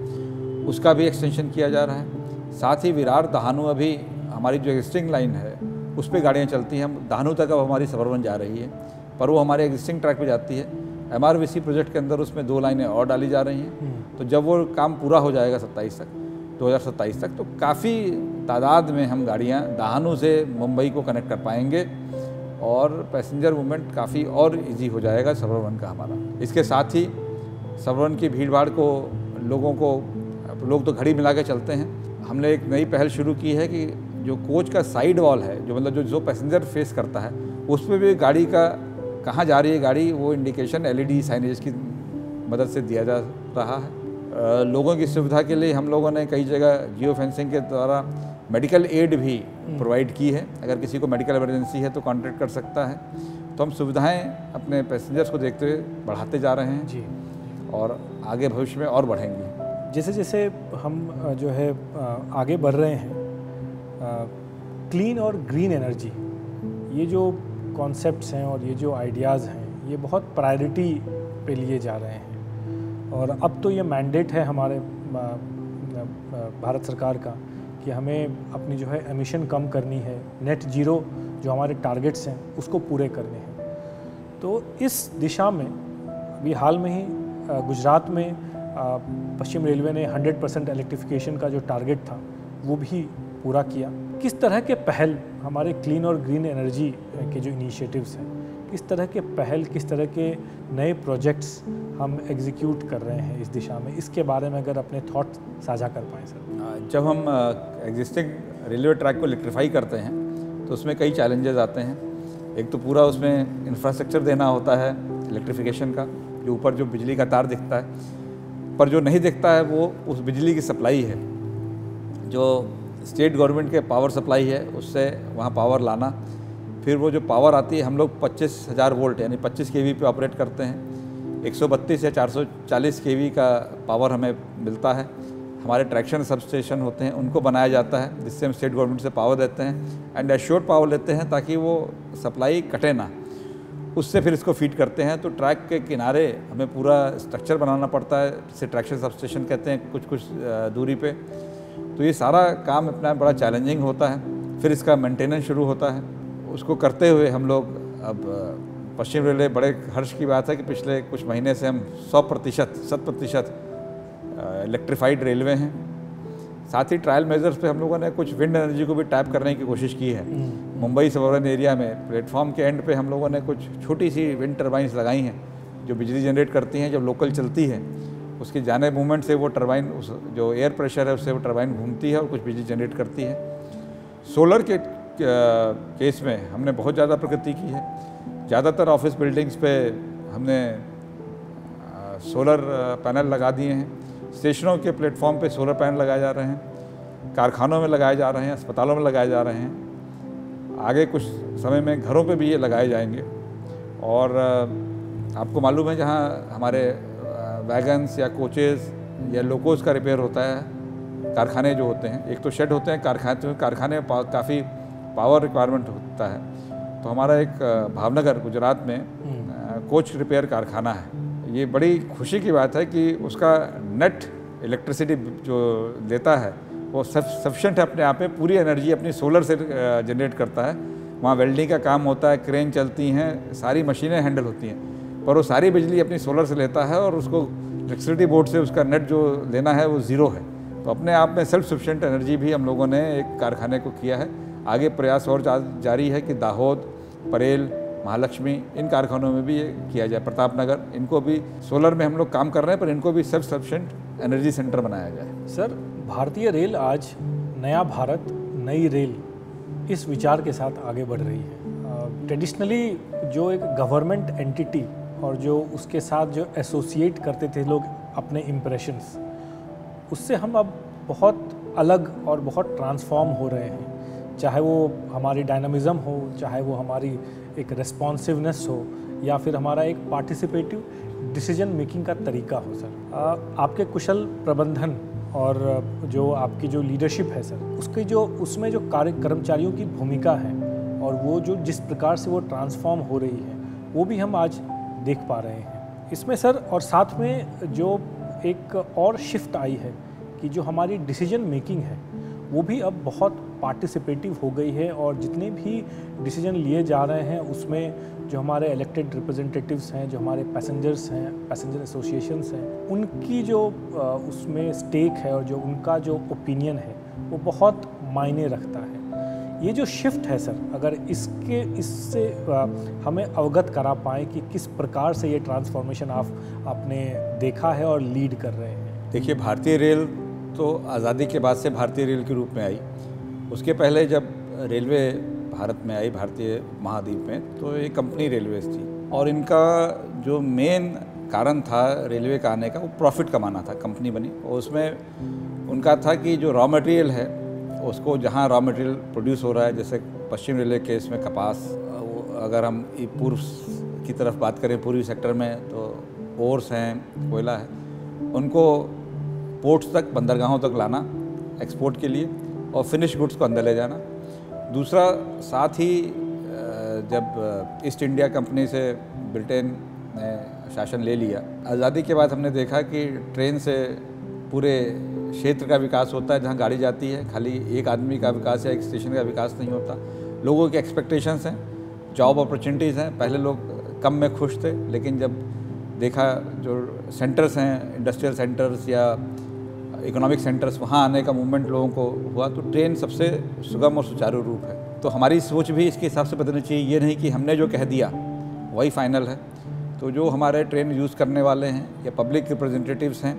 उसका भी एक्सटेंशन किया जा रहा है। साथ ही विरार दहानू, अभी हमारी जो एग्जिस्टिंग लाइन है उस पर गाड़ियाँ चलती हैं। दहानू तक अब हमारी सबअर्बन जा रही है, पर वो हमारे एग्जिस्टिंग ट्रैक पे जाती है। MRVC प्रोजेक्ट के अंदर उसमें 2 लाइनें और डाली जा रही हैं। तो जब वो काम पूरा हो जाएगा 2027 तक, तो काफ़ी तादाद में हम गाड़ियाँ दहानू से मुंबई को कनेक्ट कर पाएंगे और पैसेंजर मूवमेंट काफ़ी और इजी हो जाएगा सबअर्बन का हमारा। इसके साथ ही सबअर्बन की भीड़ भाड़ को, लोग तो घड़ी मिला के चलते हैं। हमने एक नई पहल शुरू की है कि जो कोच का साइड वॉल है, जो मतलब जो पैसेंजर फेस करता है, उस पर भी गाड़ी का कहाँ जा रही है गाड़ी, वो इंडिकेशन LED साइनेज की मदद से दिया जा रहा है। लोगों की सुविधा के लिए हम लोगों ने कई जगह जियो फेंसिंग के द्वारा मेडिकल एड भी प्रोवाइड की है। अगर किसी को मेडिकल इमरजेंसी है तो कॉन्टैक्ट कर सकता है। तो हम सुविधाएं अपने पैसेंजर्स को देखते हुए बढ़ाते जा रहे हैं जी, और आगे भविष्य में और बढ़ेंगे। जैसे जैसे हम जो है आगे बढ़ रहे हैं, क्लीन और ग्रीन एनर्जी, ये जो कॉन्सेप्ट्स हैं और ये जो आइडियाज़ हैं, ये बहुत प्रायोरिटी पे लिए जा रहे हैं। और अब तो ये मैंडेट है हमारे भारत सरकार का कि हमें अपनी जो है एमिशन कम करनी है, नेट ज़ीरो जो हमारे टारगेट्स हैं उसको पूरे करने हैं। तो इस दिशा में अभी हाल में ही गुजरात में पश्चिम रेलवे ने 100% इलेक्ट्रिफिकेशन का जो टारगेट था वो भी पूरा किया। किस तरह के पहल हमारे क्लीन और ग्रीन एनर्जी के जो इनिशिएटिव्स हैं, किस तरह के पहल, किस तरह के नए प्रोजेक्ट्स हम एग्जीक्यूट कर रहे हैं इस दिशा में, इसके बारे में अगर अपने थॉट साझा कर पाएँ सर। जब हम एग्जिस्टिंग रेलवे ट्रैक को इलेक्ट्रीफाई करते हैं तो उसमें कई चैलेंजेस आते हैं। एक तो पूरा उसमें इंफ्रास्ट्रक्चर देना होता है इलेक्ट्रिफिकेशन का, जो ऊपर जो बिजली का तार दिखता है, पर जो नहीं दिखता है वो उस बिजली की सप्लाई है, जो स्टेट गवर्नमेंट के पावर सप्लाई है, उससे वहाँ पावर लाना। फिर वो जो पावर आती है, हम लोग 25,000 वोल्ट यानी 25 kV पे ऑपरेट करते हैं। 132 या 440 kV का पावर हमें मिलता है। हमारे ट्रैक्शन सब स्टेशन होते हैं, उनको बनाया जाता है, जिससे हम स्टेट गवर्नमेंट से पावर देते हैं एंड एश्योर्ड पावर लेते हैं ताकि वो सप्लाई कटे ना। उससे फिर इसको फीड करते हैं। तो ट्रैक के किनारे हमें पूरा स्ट्रक्चर बनाना पड़ता है, जिसे ट्रैक्शन सब स्टेशन कहते हैं, कुछ दूरी पे। तो ये सारा काम अपना बड़ा चैलेंजिंग होता है। फिर इसका मेंटेनेंस शुरू होता है। उसको करते हुए हम लोग अब पश्चिम रेलवे, बड़े हर्ष की बात है कि पिछले कुछ महीने से हम 100% इलेक्ट्रीफाइड रेलवे हैं। साथ ही ट्रायल मेजर्स पे हम लोगों ने कुछ विंड एनर्जी को भी टैप करने की कोशिश की है। मुंबई सबअर्बन एरिया में प्लेटफॉर्म के एंड पे हम लोगों ने कुछ छोटी सी विंड टर्बाइंस लगाई हैं जो बिजली जनरेट करती हैं। जब लोकल चलती है उसके जाने मूवमेंट से वो टर्बाइन, जो एयर प्रेशर है उससे वो टर्बाइन घूमती है और कुछ बिजली जनरेट करती है। सोलर के केस में हमने बहुत ज़्यादा प्रगति की है। ज़्यादातर ऑफिस बिल्डिंग्स पे हमने सोलर पैनल लगा दिए हैं। स्टेशनों के प्लेटफॉर्म पे सोलर पैनल लगाए जा रहे हैं, कारखानों में लगाए जा रहे हैं, अस्पतालों में लगाए जा रहे हैं। आगे कुछ समय में घरों पे भी ये लगाए जाएंगे। और आपको मालूम है, जहाँ हमारे वैगन्स या कोचेज़ या लोकोज़ का रिपेयर होता है, कारखाने जो होते हैं, एक तो शेड होते हैं कारखाने में काफ़ी पावर रिक्वायरमेंट होता है। तो हमारा एक भावनगर गुजरात में कोच रिपेयर कारखाना है। ये बड़ी खुशी की बात है कि उसका नेट इलेक्ट्रिसिटी जो देता है वो सफिशेंट है अपने आप में, पूरी एनर्जी अपनी सोलर से जनरेट करता है। वहाँ वेल्डिंग का काम होता है, क्रेन चलती हैं, सारी मशीनें हैंडल होती हैं, पर वो सारी बिजली अपनी सोलर से लेता है और उसको इलेक्ट्रिसिटी बोर्ड से उसका नेट जो लेना है वो ज़ीरो है। तो अपने आप में सेल्फ सफिशिएंट एनर्जी भी हम लोगों ने एक कारखाने को किया है। आगे प्रयास और जारी है कि दाहोद, परेल, महालक्ष्मी इन कारखानों में भी ये किया जाए। प्रतापनगर, इनको भी सोलर में हम लोग काम कर रहे हैं, पर इनको भी सेल्फ सफिशिएंट एनर्जी सेंटर बनाया जाए। सर, भारतीय रेल आज नया भारत नई रेल इस विचार के साथ आगे बढ़ रही है। ट्रेडिशनली जो एक गवर्नमेंट एंटिटी और जो उसके साथ जो एसोसिएट करते थे लोग अपने इम्प्रेशंस, उससे हम अब बहुत अलग और बहुत ट्रांसफॉर्म हो रहे हैं। चाहे वो हमारी डायनामिज़म हो, चाहे वो हमारी एक रिस्पॉन्सिवनेस हो, या फिर हमारा एक पार्टिसिपेटिव डिसीजन मेकिंग का तरीका हो। सर, आपके कुशल प्रबंधन और जो आपकी जो लीडरशिप है सर, उसकी जो उसमें जो कर्मचारियों की भूमिका है और वो जो जिस प्रकार से वो ट्रांसफॉर्म हो रही है, वो भी हम आज देख पा रहे हैं इसमें सर। और साथ में जो एक और शिफ्ट आई है कि जो हमारी डिसीजन मेकिंग है वो भी अब बहुत पार्टिसिपेटिव हो गई है, और जितने भी डिसीजन लिए जा रहे हैं उसमें जो हमारे इलेक्टेड रिप्रेजेंटेटिव्स हैं, जो हमारे पैसेंजर्स हैं, पैसेंजर एसोसिएशंस हैं, उनकी जो उसमें स्टेक है और जो उनका जो ओपिनियन है वो बहुत मायने रखता है। ये जो शिफ्ट है सर, अगर इससे हमें अवगत करा पाएँ कि किस प्रकार से ये ट्रांसफॉर्मेशन आपने देखा है और लीड कर रहे हैं। देखिए, भारतीय रेल तो आज़ादी के बाद से भारतीय रेल के रूप में आई। उसके पहले जब रेलवे भारत में आई, भारतीय महाद्वीप में, तो ये कंपनी रेलवेज थी, और इनका जो मेन कारण था रेलवे का आने का, वो प्रॉफिट कमाना था। कंपनी बनी और उसमें उनका था कि जो रॉ मटेरियल है उसको, जहाँ रॉ मटेरियल प्रोड्यूस हो रहा है, जैसे पश्चिम रेलवे के इसमें कपास, अगर हम पूर्व की तरफ बात करें, पूर्वी सेक्टर में तो ओर्स हैं, कोयला है, उनको पोर्ट्स तक, बंदरगाहों तक लाना एक्सपोर्ट के लिए, और फिनिश गुड्स को अंदर ले जाना। दूसरा, साथ ही जब ईस्ट इंडिया कंपनी से ब्रिटेन ने शासन ले लिया, आज़ादी के बाद हमने देखा कि ट्रेन से पूरे क्षेत्र का विकास होता है। जहाँ गाड़ी जाती है, खाली एक आदमी का विकास या एक स्टेशन का विकास नहीं होता। लोगों के एक्सपेक्टेशंस हैं, जॉब अपॉर्चुनिटीज़ हैं। पहले लोग कम में खुश थे, लेकिन जब देखा जो सेंटर्स हैं, इंडस्ट्रियल सेंटर्स या इकोनॉमिक सेंटर्स, वहाँ आने का मूवमेंट लोगों को हुआ, तो ट्रेन सबसे सुगम और सुचारू रूप है। तो हमारी सोच भी इसके हिसाब से बदलनी चाहिए। ये नहीं कि हमने जो कह दिया वही फाइनल है। तो जो हमारे ट्रेन यूज़ करने वाले हैं, या पब्लिक रिप्रेजेंटेटिव्स हैं,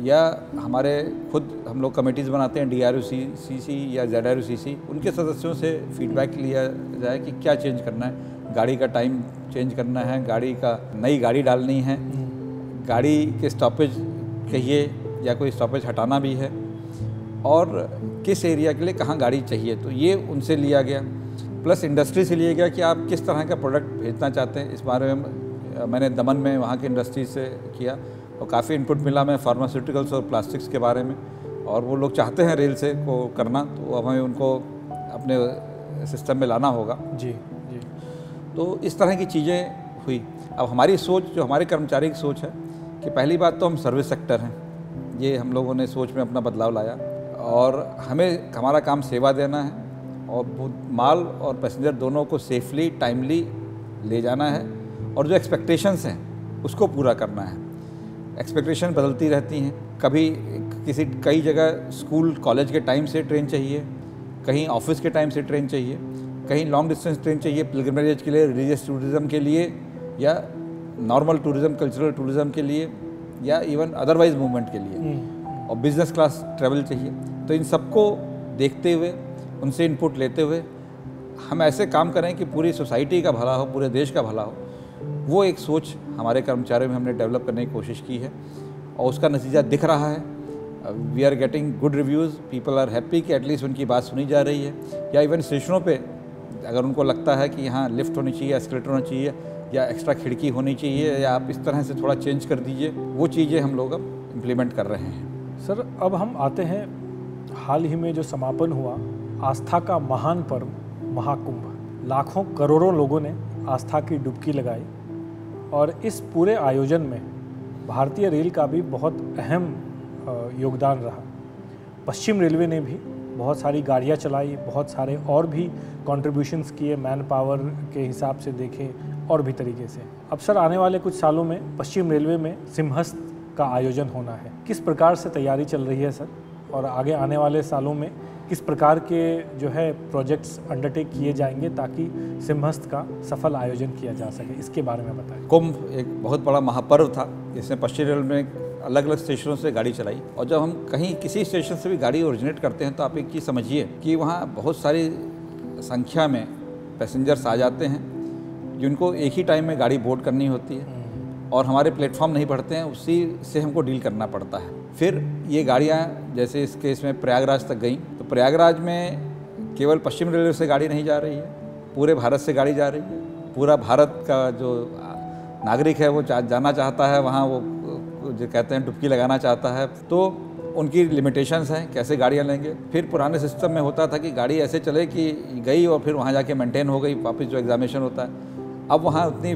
या हमारे खुद हम लोग कमेटीज़ बनाते हैं, DRUCC या ZRUCC, उनके सदस्यों से फीडबैक लिया जाए कि क्या चेंज करना है। गाड़ी का टाइम चेंज करना है, गाड़ी का नई गाड़ी डालनी है, गाड़ी के स्टॉपेज कहिए या कोई स्टॉपेज हटाना भी है, और किस एरिया के लिए कहाँ गाड़ी चाहिए, तो ये उनसे लिया गया। प्लस इंडस्ट्री से लिया गया कि आप किस तरह का प्रोडक्ट भेजना चाहते हैं। इस बारे में मैंने दमन में वहाँ की इंडस्ट्री से किया और काफ़ी इनपुट मिला मैं फार्मास्यूटिकल्स और प्लास्टिक्स के बारे में, और वो लोग चाहते हैं रेल से को करना, तो हमें उनको अपने सिस्टम में लाना होगा। जी जी। तो इस तरह की चीज़ें हुई। अब हमारी सोच, जो हमारे कर्मचारी की सोच है कि पहली बात तो हम सर्विस सेक्टर हैं, ये हम लोगों ने सोच में अपना बदलाव लाया, और हमें हमारा काम सेवा देना है, और माल और पैसेंजर दोनों को सेफली, टाइमली ले जाना है, और जो एक्सपेक्टेशंस हैं उसको पूरा करना है। एक्सपेक्टेशन बदलती रहती हैं, कभी कई जगह स्कूल कॉलेज के टाइम से ट्रेन चाहिए, कहीं ऑफिस के टाइम से ट्रेन चाहिए, कहीं लॉन्ग डिस्टेंस ट्रेन चाहिए पिलग्रिमेज के लिए, रिलीजियस टूरिज़्म के लिए, या नॉर्मल टूरिज़्म, कल्चरल टूरिज़्म के लिए, या इवन अदरवाइज मूवमेंट के लिए, और बिज़नेस क्लास ट्रैवल चाहिए। तो इन सबको देखते हुए, उनसे इनपुट लेते हुए हम ऐसे काम करें कि पूरी सोसाइटी का भला हो, पूरे देश का भला हो। वो एक सोच हमारे कर्मचारियों में हमने डेवलप करने की कोशिश की है, और उसका नतीजा दिख रहा है। We are getting good reviews, people are happy कि एटलीस्ट उनकी बात सुनी जा रही है। या इवन स्टेशनों पे अगर उनको लगता है कि यहाँ लिफ्ट होनी चाहिए, एस्केलेटर होना चाहिए, या एक्स्ट्रा खिड़की होनी चाहिए, या आप इस तरह से थोड़ा चेंज कर दीजिए, वो चीज़ें हम लोग अब इम्प्लीमेंट कर रहे हैं। सर, अब हम आते हैं हाल ही में जो समापन हुआ आस्था का महान पर्व महाकुंभ। लाखों करोड़ों लोगों ने आस्था की डुबकी लगाई, और इस पूरे आयोजन में भारतीय रेल का भी बहुत अहम योगदान रहा। पश्चिम रेलवे ने भी बहुत सारी गाड़ियाँ चलाई, बहुत सारे और भी कंट्रीब्यूशंस किए, मैन पावर के हिसाब से देखें और भी तरीके से। अब सर आने वाले कुछ सालों में पश्चिम रेलवे में सिंहस्थ का आयोजन होना है, किस प्रकार से तैयारी चल रही है सर, और आगे आने वाले सालों में किस प्रकार के जो है प्रोजेक्ट्स अंडरटेक किए जाएंगे ताकि सिंहस्थ का सफल आयोजन किया जा सके, इसके बारे में बताएं। कुंभ एक बहुत बड़ा महापर्व था, इसमें पश्चिम रेलवे में अलग अलग स्टेशनों से गाड़ी चलाई, और जब हम कहीं किसी स्टेशन से भी गाड़ी ओरिजिनेट करते हैं तो आप एक चीज़ समझिए कि वहाँ बहुत सारी संख्या में पैसेंजर्स आ जाते हैं जिनको एक ही टाइम में गाड़ी बोर्ड करनी होती है और हमारे प्लेटफॉर्म नहीं बढ़ते हैं, उसी से हमको डील करना पड़ता है। फिर ये गाड़ियाँ जैसे इस केस में प्रयागराज तक गई, तो प्रयागराज में केवल पश्चिम रेलवे से गाड़ी नहीं जा रही है, पूरे भारत से गाड़ी जा रही है। पूरा भारत का जो नागरिक है वो जाना चाहता है वहाँ, वो जो कहते हैं डुबकी लगाना चाहता है, तो उनकी लिमिटेशंस हैं कैसे गाड़ियाँ लेंगे। फिर पुराने सिस्टम में होता था कि गाड़ी ऐसे चले कि गई और फिर वहाँ जाके मेंटेन हो गई, वापस जो एग्जामिनेशन होता है। अब वहाँ उतनी,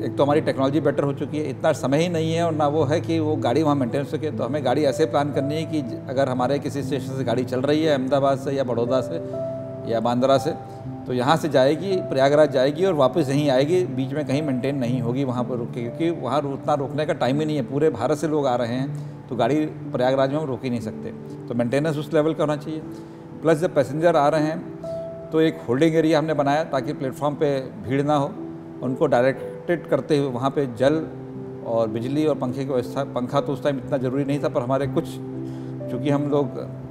एक तो हमारी टेक्नोलॉजी बेटर हो चुकी है, इतना समय ही नहीं है और ना वो है कि वो गाड़ी वहाँ मेंटेन हो सके। तो हमें गाड़ी ऐसे प्लान करनी है कि अगर हमारे किसी स्टेशन से गाड़ी चल रही है अहमदाबाद से या बड़ौदा से या बांद्रा से, तो यहाँ से जाएगी प्रयागराज जाएगी और वापस यहीं आएगी, बीच में कहीं मेंटेन नहीं होगी वहाँ पर रुक के, क्योंकि वहाँ उतना रोकने का टाइम ही नहीं है। पूरे भारत से लोग आ रहे हैं तो गाड़ी प्रयागराज में हम रोक ही नहीं सकते, तो मेंटेनेंस उस लेवल का होना चाहिए। प्लस जब पैसेंजर आ रहे हैं तो एक होल्डिंग एरिया हमने बनाया ताकि प्लेटफॉर्म पे भीड़ ना हो, उनको डायरेक्टेड करते हुए वहाँ पे जल और बिजली और पंखे की व्यवस्था। पंखा तो उस टाइम इतना ज़रूरी नहीं था, पर हमारे कुछ, चूँकि हम लोग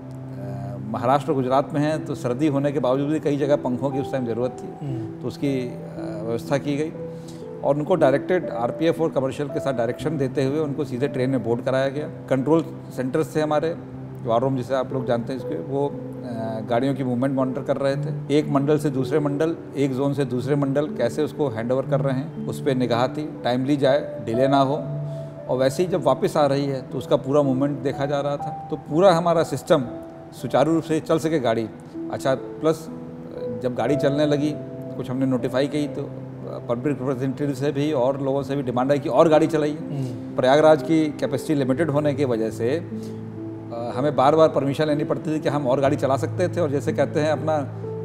महाराष्ट्र गुजरात में हैं तो सर्दी होने के बावजूद भी कई जगह पंखों की उस टाइम ज़रूरत थी, तो उसकी व्यवस्था की गई और उनको डायरेक्टेड आरपीएफ और कमर्शियल के साथ डायरेक्शन देते हुए उनको सीधे ट्रेन में बोर्ड कराया गया। कंट्रोल सेंटर्स थे हमारे, वार रूम जिसे आप लोग जानते हैं इसके, वो गाड़ियों की मूवमेंट मॉनिटर कर रहे थे। एक मंडल से दूसरे मंडल, एक जोन से दूसरे मंडल कैसे उसको हैंडओवर कर रहे हैं, उस पर निगाह थी, टाइमली जाए, डिले ना हो, और वैसे ही जब वापस आ रही है तो उसका पूरा मूवमेंट देखा जा रहा था। तो पूरा हमारा सिस्टम सुचारू रूप से चल सके गाड़ी। अच्छा, प्लस जब गाड़ी चलने लगी कुछ हमने नोटिफाई की तो पब्लिक रिप्रेजेंटेटिव से भी और लोगों से भी डिमांड आई कि और गाड़ी चलाइए। प्रयागराज की कैपेसिटी लिमिटेड होने की वजह से हमें बार बार परमिशन लेनी पड़ती थी कि हम और गाड़ी चला सकते थे, और जैसे कहते हैं अपना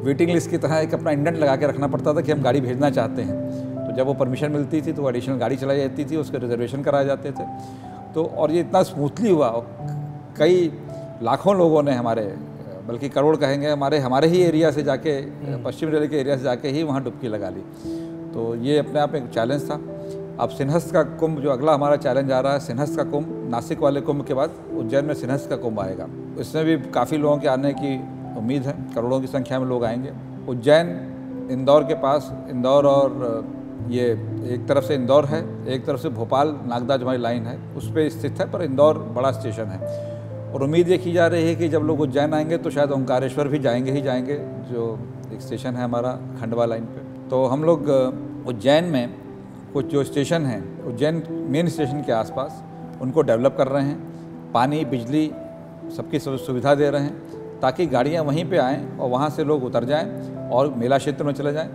वेटिंग लिस्ट की तरह एक अपना इंडेंट लगा के रखना पड़ता था कि हम गाड़ी भेजना चाहते हैं। तो जब वो परमिशन मिलती थी तो एडिशनल गाड़ी चलाई जाती थी, उसके रिजर्वेशन कराए जाते थे। तो और ये इतना स्मूथली हुआ, कई लाखों लोगों ने हमारे, बल्कि करोड़ कहेंगे, हमारे ही एरिया से जाके, पश्चिम रेलवे के एरिया से जाके ही वहाँ डुबकी लगा ली। तो ये अपने आप में एक चैलेंज था। अब सिंहस्थ का कुंभ जो अगला हमारा चैलेंज आ रहा है, सिंहस्थ का कुंभ, नासिक वाले कुंभ के बाद उज्जैन में सिंहस्थ का कुंभ आएगा। इसमें भी काफ़ी लोगों के आने की उम्मीद है, करोड़ों की संख्या में लोग आएंगे। उज्जैन इंदौर के पास, इंदौर और ये एक तरफ से इंदौर है, एक तरफ से भोपाल नागदा जो हमारी लाइन है उस पर स्थित है, पर इंदौर बड़ा स्टेशन है। और उम्मीद ये की जा रही है कि जब लोग उज्जैन आएंगे तो शायद ओंकारेश्वर भी जाएंगे ही जाएंगे, जो एक स्टेशन है हमारा खंडवा लाइन पे। तो हम लोग उज्जैन में कुछ जो स्टेशन हैं उज्जैन मेन स्टेशन के आसपास उनको डेवलप कर रहे हैं, पानी बिजली सबकी सुविधा दे रहे हैं ताकि गाड़ियाँ वहीं पे आएँ और वहाँ से लोग उतर जाएँ और मेला क्षेत्र में चले जाएँ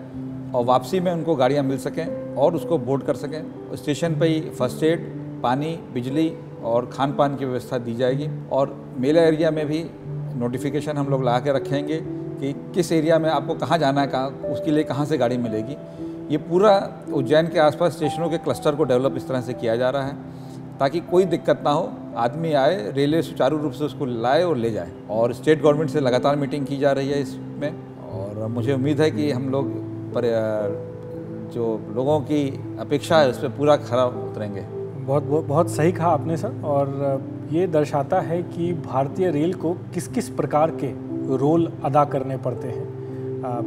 और वापसी में उनको गाड़ियाँ मिल सकें और उसको बोर्ड कर सकें। स्टेशन पे ही फर्स्ट एड, पानी, बिजली और खान पान की व्यवस्था दी जाएगी। और मेला एरिया में भी नोटिफिकेशन हम लोग लगा के रखेंगे कि किस एरिया में आपको कहाँ जाना है, कहाँ उसके लिए कहाँ से गाड़ी मिलेगी। ये पूरा उज्जैन के आसपास स्टेशनों के क्लस्टर को डेवलप इस तरह से किया जा रहा है ताकि कोई दिक्कत ना हो, आदमी आए, रेलवे सुचारू रूप से उसको लाए और ले जाए। और स्टेट गवर्नमेंट से लगातार मीटिंग की जा रही है इसमें, और मुझे उम्मीद है कि हम लोग पर जो लोगों की अपेक्षा है उस पर पूरा खरा उतरेंगे। बहुत सही कहा आपने सर, और ये दर्शाता है कि भारतीय रेल को किस किस प्रकार के रोल अदा करने पड़ते हैं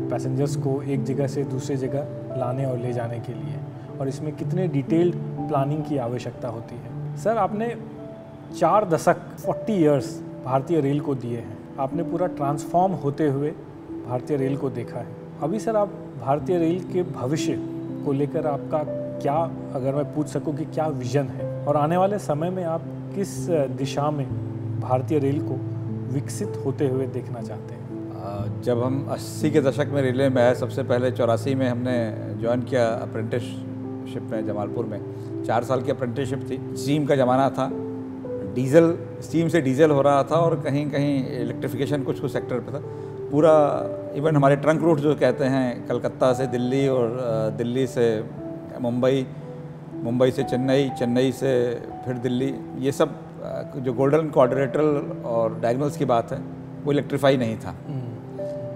पैसेंजर्स को एक जगह से दूसरी जगह लाने और ले जाने के लिए, और इसमें कितने डिटेल्ड प्लानिंग की आवश्यकता होती है। सर आपने 4 दशक 40 इयर्स भारतीय रेल को दिए हैं, आपने पूरा ट्रांसफॉर्म होते हुए भारतीय रेल को देखा है। अभी सर आप भारतीय रेल के भविष्य को लेकर आपका क्या, अगर मैं पूछ सकूं कि क्या विजन है, और आने वाले समय में आप किस दिशा में भारतीय रेल को विकसित होते हुए देखना चाहते हैं? जब हम 80 के दशक में रेलवे में आए, सबसे पहले 84 में हमने ज्वाइन किया अप्रेंटिसशिप में जमालपुर में। 4 साल की अप्रेंटिसशिप थी, स्टीम का ज़माना था, डीजल, स्टीम से डीजल हो रहा था और कहीं कहीं इलेक्ट्रिफिकेशन कुछ कुछ सेक्टर पे था। पूरा इवन हमारे ट्रंक रूट जो कहते हैं, कलकत्ता से दिल्ली और दिल्ली से मुंबई, मुंबई से चेन्नई, चेन्नई से फिर दिल्ली, ये सब जो गोल्डन क्वाड्रिलेटरल और डायगोनल्स की बात है वो इलेक्ट्रीफाई नहीं था।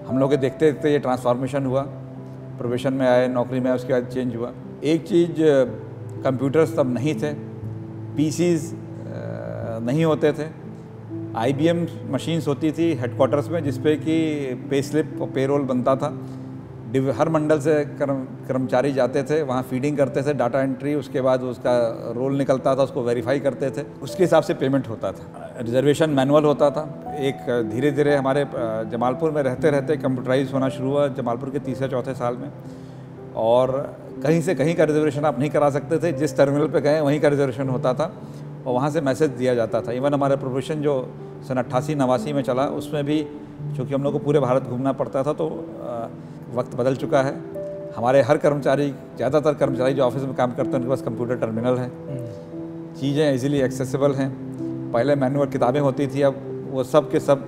हम लोग के देखते देखते ये ट्रांसफॉर्मेशन हुआ, प्रोफेशन में आए, नौकरी में आए, उसके बाद चेंज हुआ। एक चीज़, कंप्यूटर्स तब नहीं थे, पीसीज नहीं होते थे, IBM मशीन्स होती थी हेडक्वार्टर्स में जिसपे कि पे स्लिप और पेरोल बनता था। हर मंडल से कर्मचारी जाते थे, वहाँ फीडिंग करते थे, डाटा एंट्री, उसके बाद उसका रोल निकलता था, उसको वेरीफाई करते थे, उसके हिसाब से पेमेंट होता था। रिजर्वेशन मैनुअल होता था। एक धीरे धीरे हमारे जमालपुर में रहते रहते कंप्यूटराइज होना शुरू हुआ जमालपुर के तीसरे चौथे साल में, और कहीं से कहीं का रिजर्वेशन आप नहीं करा सकते थे, जिस टर्मिनल पे गए वहीं का रिजर्वेशन होता था और वहाँ से मैसेज दिया जाता था। इवन हमारा प्रोफेशन जो सन 88-89 में चला, उसमें भी चूँकि हम लोग को पूरे भारत घूमना पड़ता था, तो वक्त बदल चुका है। हमारे हर कर्मचारी, ज़्यादातर कर्मचारी जो ऑफिस में काम करते हैं, उनके पास कंप्यूटर टर्मिनल है, चीज़ें इजीली एक्सेसिबल हैं। पहले मैनुअल किताबें होती थी, अब वो सब के सब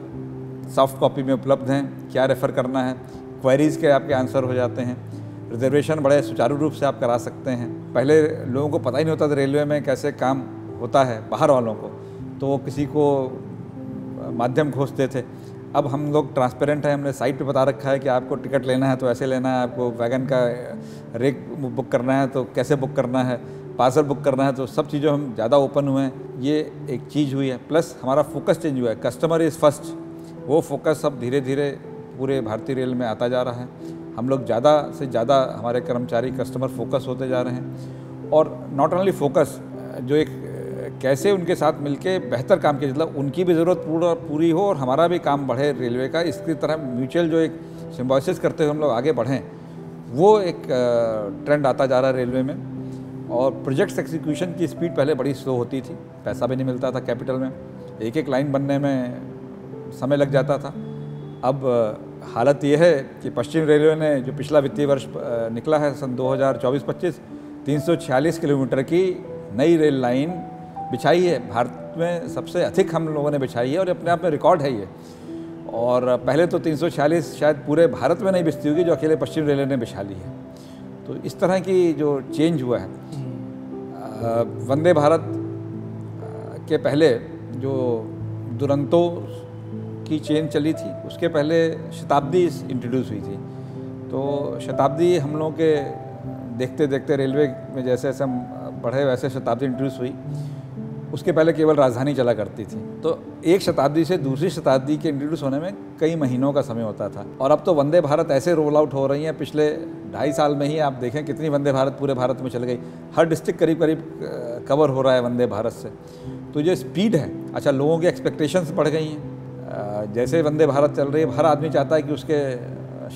सॉफ्ट कॉपी में उपलब्ध हैं, क्या रेफ़र करना है, क्वेरीज़ के आपके आंसर हो जाते हैं, रिजर्वेशन बड़े सुचारू रूप से आप करा सकते हैं। पहले लोगों को पता ही नहीं होता था रेलवे में कैसे काम होता है, बाहर वालों को, तो वो किसी को माध्यम खोजते थे। अब हम लोग ट्रांसपेरेंट हैं, हमने साइट पे बता रखा है कि आपको टिकट लेना है तो ऐसे लेना है, आपको वैगन का रेक बुक करना है तो कैसे बुक करना है, पार्सल बुक करना है, तो सब चीज़ें हम ज़्यादा ओपन हुए हैं। ये एक चीज़ हुई है। प्लस हमारा फोकस चेंज हुआ है, कस्टमर इज़ फर्स्ट, वो फोकस अब धीरे धीरे पूरे भारतीय रेल में आता जा रहा है। हम लोग ज़्यादा से ज़्यादा हमारे कर्मचारी कस्टमर फोकस होते जा रहे हैं। और नॉट ओनली फोकस, जो एक कैसे उनके साथ मिलके बेहतर काम किया, मतलब उनकी भी ज़रूरत पूरी हो और हमारा भी काम बढ़े रेलवे का, इसकी तरह म्यूचुअल जो एक सिम्बायोसिस करते हुए हम लोग आगे बढ़ें, वो एक ट्रेंड आता जा रहा है रेलवे में। और प्रोजेक्ट्स एग्जीक्यूशन की स्पीड पहले बड़ी स्लो होती थी, पैसा भी नहीं मिलता था कैपिटल में, एक एक लाइन बनने में समय लग जाता था। अब हालत ये है कि पश्चिम रेलवे ने जो पिछला वित्तीय वर्ष निकला है सन 2024-25, 346 किलोमीटर की नई रेल लाइन बिछाई है। भारत में सबसे अधिक हम लोगों ने बिछाई है और अपने आप में रिकॉर्ड है ये। और पहले तो 346 शायद पूरे भारत में नहीं बिछती होगी, जो अकेले पश्चिम रेलवे ने बिछा ली है। तो इस तरह की जो चेंज हुआ है, वंदे भारत के पहले जो दुरंतो की चेन चली थी, उसके पहले शताब्दी इंट्रोड्यूस हुई थी। तो शताब्दी हम लोग के देखते देखते रेलवे में जैसे जैसे हम बढ़े वैसे शताब्दी इंट्रोड्यूस हुई। उसके पहले केवल राजधानी चला करती थी, तो एक शताब्दी से दूसरी शताब्दी के इंट्रोड्यूस होने में कई महीनों का समय होता था। और अब तो वंदे भारत ऐसे रोल आउट हो रही हैं, पिछले 2.5 साल में ही आप देखें कितनी वंदे भारत पूरे भारत में चल गई। हर डिस्ट्रिक्ट करीब करीब कवर हो रहा है वंदे भारत से। तो जो स्पीड है, अच्छा लोगों की एक्सपेक्टेशंस बढ़ गई हैं। जैसे वंदे भारत चल रही है, हर आदमी चाहता है कि उसके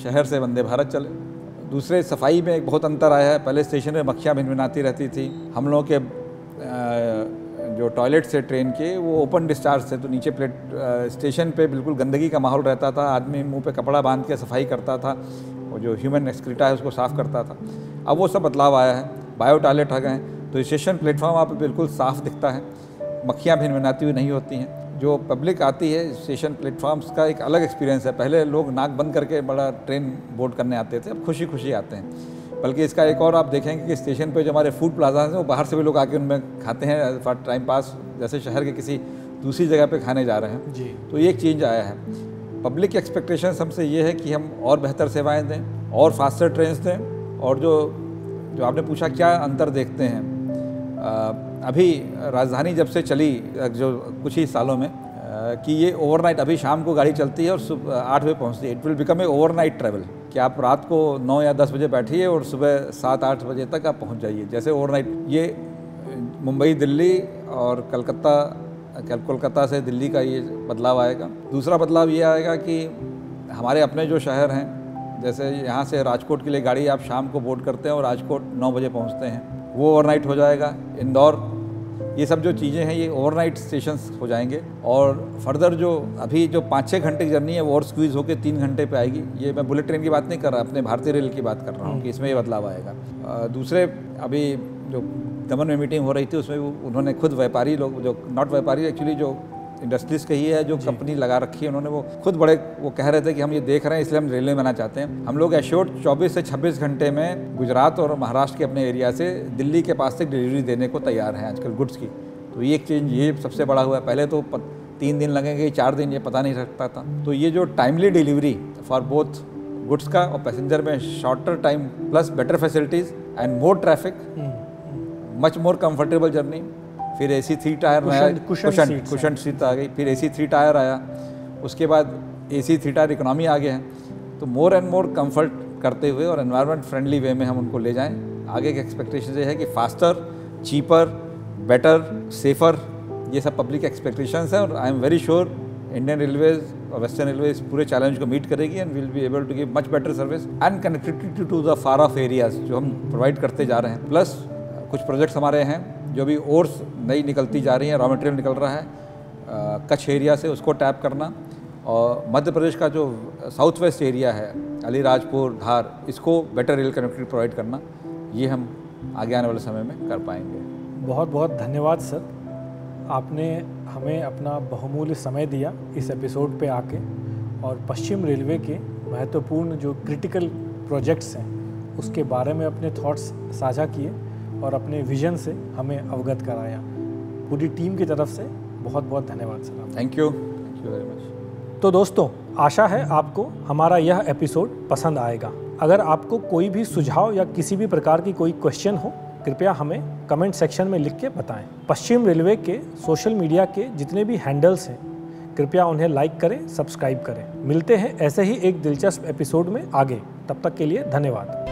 शहर से वंदे भारत चले। दूसरे सफाई में एक बहुत अंतर आया है, पहले स्टेशन में मक्खियाँ भिनभिनाती रहती थी। हम लोगों के जो टॉयलेट से ट्रेन के वो ओपन डिस्चार्ज थे, तो नीचे स्टेशन पे बिल्कुल गंदगी का माहौल रहता था, आदमी मुंह पे कपड़ा बांध के सफाई करता था, और जो ह्यूमन एक्सक्रीटा है उसको साफ़ करता था। अब वो सब बदलाव आया है, बायो टॉयलेट आ गए हैं, तो स्टेशन प्लेटफॉर्म वहाँ पे बिल्कुल साफ़ दिखता है, मक्खियाँ भिनभिनाती हुई नहीं होती हैं। जो पब्लिक आती है स्टेशन प्लेटफॉर्म्स का एक अलग एक्सपीरियंस है। पहले लोग नाक बंद करके बड़ा ट्रेन बोर्ड करने आते थे, अब खुशी खुशी आते हैं। बल्कि इसका एक और आप देखेंगे कि स्टेशन पे जो हमारे फूड प्लाजा हैं, वो बाहर से भी लोग आके उनमें खाते हैं फॉर टाइम पास, जैसे शहर के किसी दूसरी जगह पे खाने जा रहे हैं जी। तो ये एक चेंज आया है। पब्लिक की एक्सपेक्टेशंस हमसे ये है कि हम और बेहतर सेवाएं दें और फास्टर ट्रेन्स दें। और जो आपने पूछा क्या अंतर देखते हैं, अभी राजधानी जब से चली जो कुछ ही सालों में कि ये ओवरनाइट, अभी शाम को गाड़ी चलती है और सुबह 8 बजे पहुंचती है। It will become a overnight travel, कि आप रात को 9 या 10 बजे बैठिए और सुबह 7-8 बजे तक आप पहुंच जाइए, जैसे ओवरनाइट। ये मुंबई दिल्ली और कोलकाता से दिल्ली का ये बदलाव आएगा। दूसरा बदलाव ये आएगा कि हमारे अपने जो शहर हैं, जैसे यहाँ से राजकोट के लिए गाड़ी आप शाम को बोर्ड करते हैं और राजकोट 9 बजे पहुँचते हैं, वो ओवरनाइट हो जाएगा। इंदौर ये सब जो चीज़ें हैं ये ओवरनाइट स्टेशंस हो जाएंगे और फर्दर जो अभी जो 5-6 घंटे की जर्नी है वो और स्क्वीज़ होकर 3 घंटे पे आएगी। ये मैं बुलेट ट्रेन की बात नहीं कर रहा, अपने भारतीय रेल की बात कर रहा हूँ कि इसमें ये बदलाव आएगा। दूसरे अभी जो दमन में मीटिंग हो रही थी उसमें उन्होंने खुद व्यापारी लोग, जो नॉट व्यापारी एक्चुअली जो इंडस्ट्रीज कही है, जो कंपनी लगा रखी है, उन्होंने वो खुद बड़े वो कह रहे थे कि हम ये देख रहे हैं इसलिए हम रेलवे बनाना चाहते हैं। हम लोग एश्योर्ड 24 से 26 घंटे में गुजरात और महाराष्ट्र के अपने एरिया से दिल्ली के पास तक डिलीवरी देने को तैयार हैं आजकल गुड्स की। तो ये एक चेंज ये सबसे बड़ा हुआ है। पहले तो 3 दिन लगेंगे, 4 दिन, ये पता नहीं सकता था। तो ये जो timely delivery for both goods का और पैसेंजर में shorter time plus better facilities and more traffic, much more comfortable journey. फिर AC 3 टायर नया कुशन सीट आ गई, फिर AC 3 टायर आया, उसके बाद AC 3 टायर इकोनॉमी आ गया है। तो मोर एंड मोर कंफर्ट करते हुए और एनवायरनमेंट फ्रेंडली वे में हम उनको ले जाएं। आगे की एक्सपेक्टेशन ये है कि फास्टर, चीपर, बेटर, सेफर, ये सब पब्लिक एक्सपेक्टेशंस हैं और I am very sure Indian Railways और वेस्टर्न रेलवेज पूरे चैलेंज को मीट करेगी and will be able to give much better service and connectivity to the far off areas जो हम प्रोवाइड करते जा रहे हैं। प्लस कुछ प्रोजेक्ट्स हमारे हैं जो भी ओर्स नई निकलती जा रही हैं, रॉ मटेरियल निकल रहा है कच्छ एरिया से, उसको टैप करना, और मध्य प्रदेश का जो साउथ वेस्ट एरिया है अलीराजपुर, धार, इसको बेटर रेल कनेक्टिविटी प्रोवाइड करना, ये हम आगे आने वाले समय में कर पाएंगे। बहुत बहुत धन्यवाद सर, आपने हमें अपना बहुमूल्य समय दिया इस एपिसोड पे आके और पश्चिम रेलवे के महत्वपूर्ण जो क्रिटिकल प्रोजेक्ट्स हैं उसके बारे में अपने थॉट्स साझा किए और अपने विजन से हमें अवगत कराया। पूरी टीम की तरफ से बहुत बहुत धन्यवाद sir. Thank you very much. तो दोस्तों, आशा है आपको हमारा यह एपिसोड पसंद आएगा। अगर आपको कोई भी सुझाव या किसी भी प्रकार की कोई क्वेश्चन हो, कृपया हमें कमेंट सेक्शन में लिख के बताएं। पश्चिम रेलवे के सोशल मीडिया के जितने भी हैंडल्स हैं, कृपया उन्हें लाइक करें, सब्सक्राइब करें। मिलते हैं ऐसे ही एक दिलचस्प एपिसोड में आगे। तब तक के लिए धन्यवाद।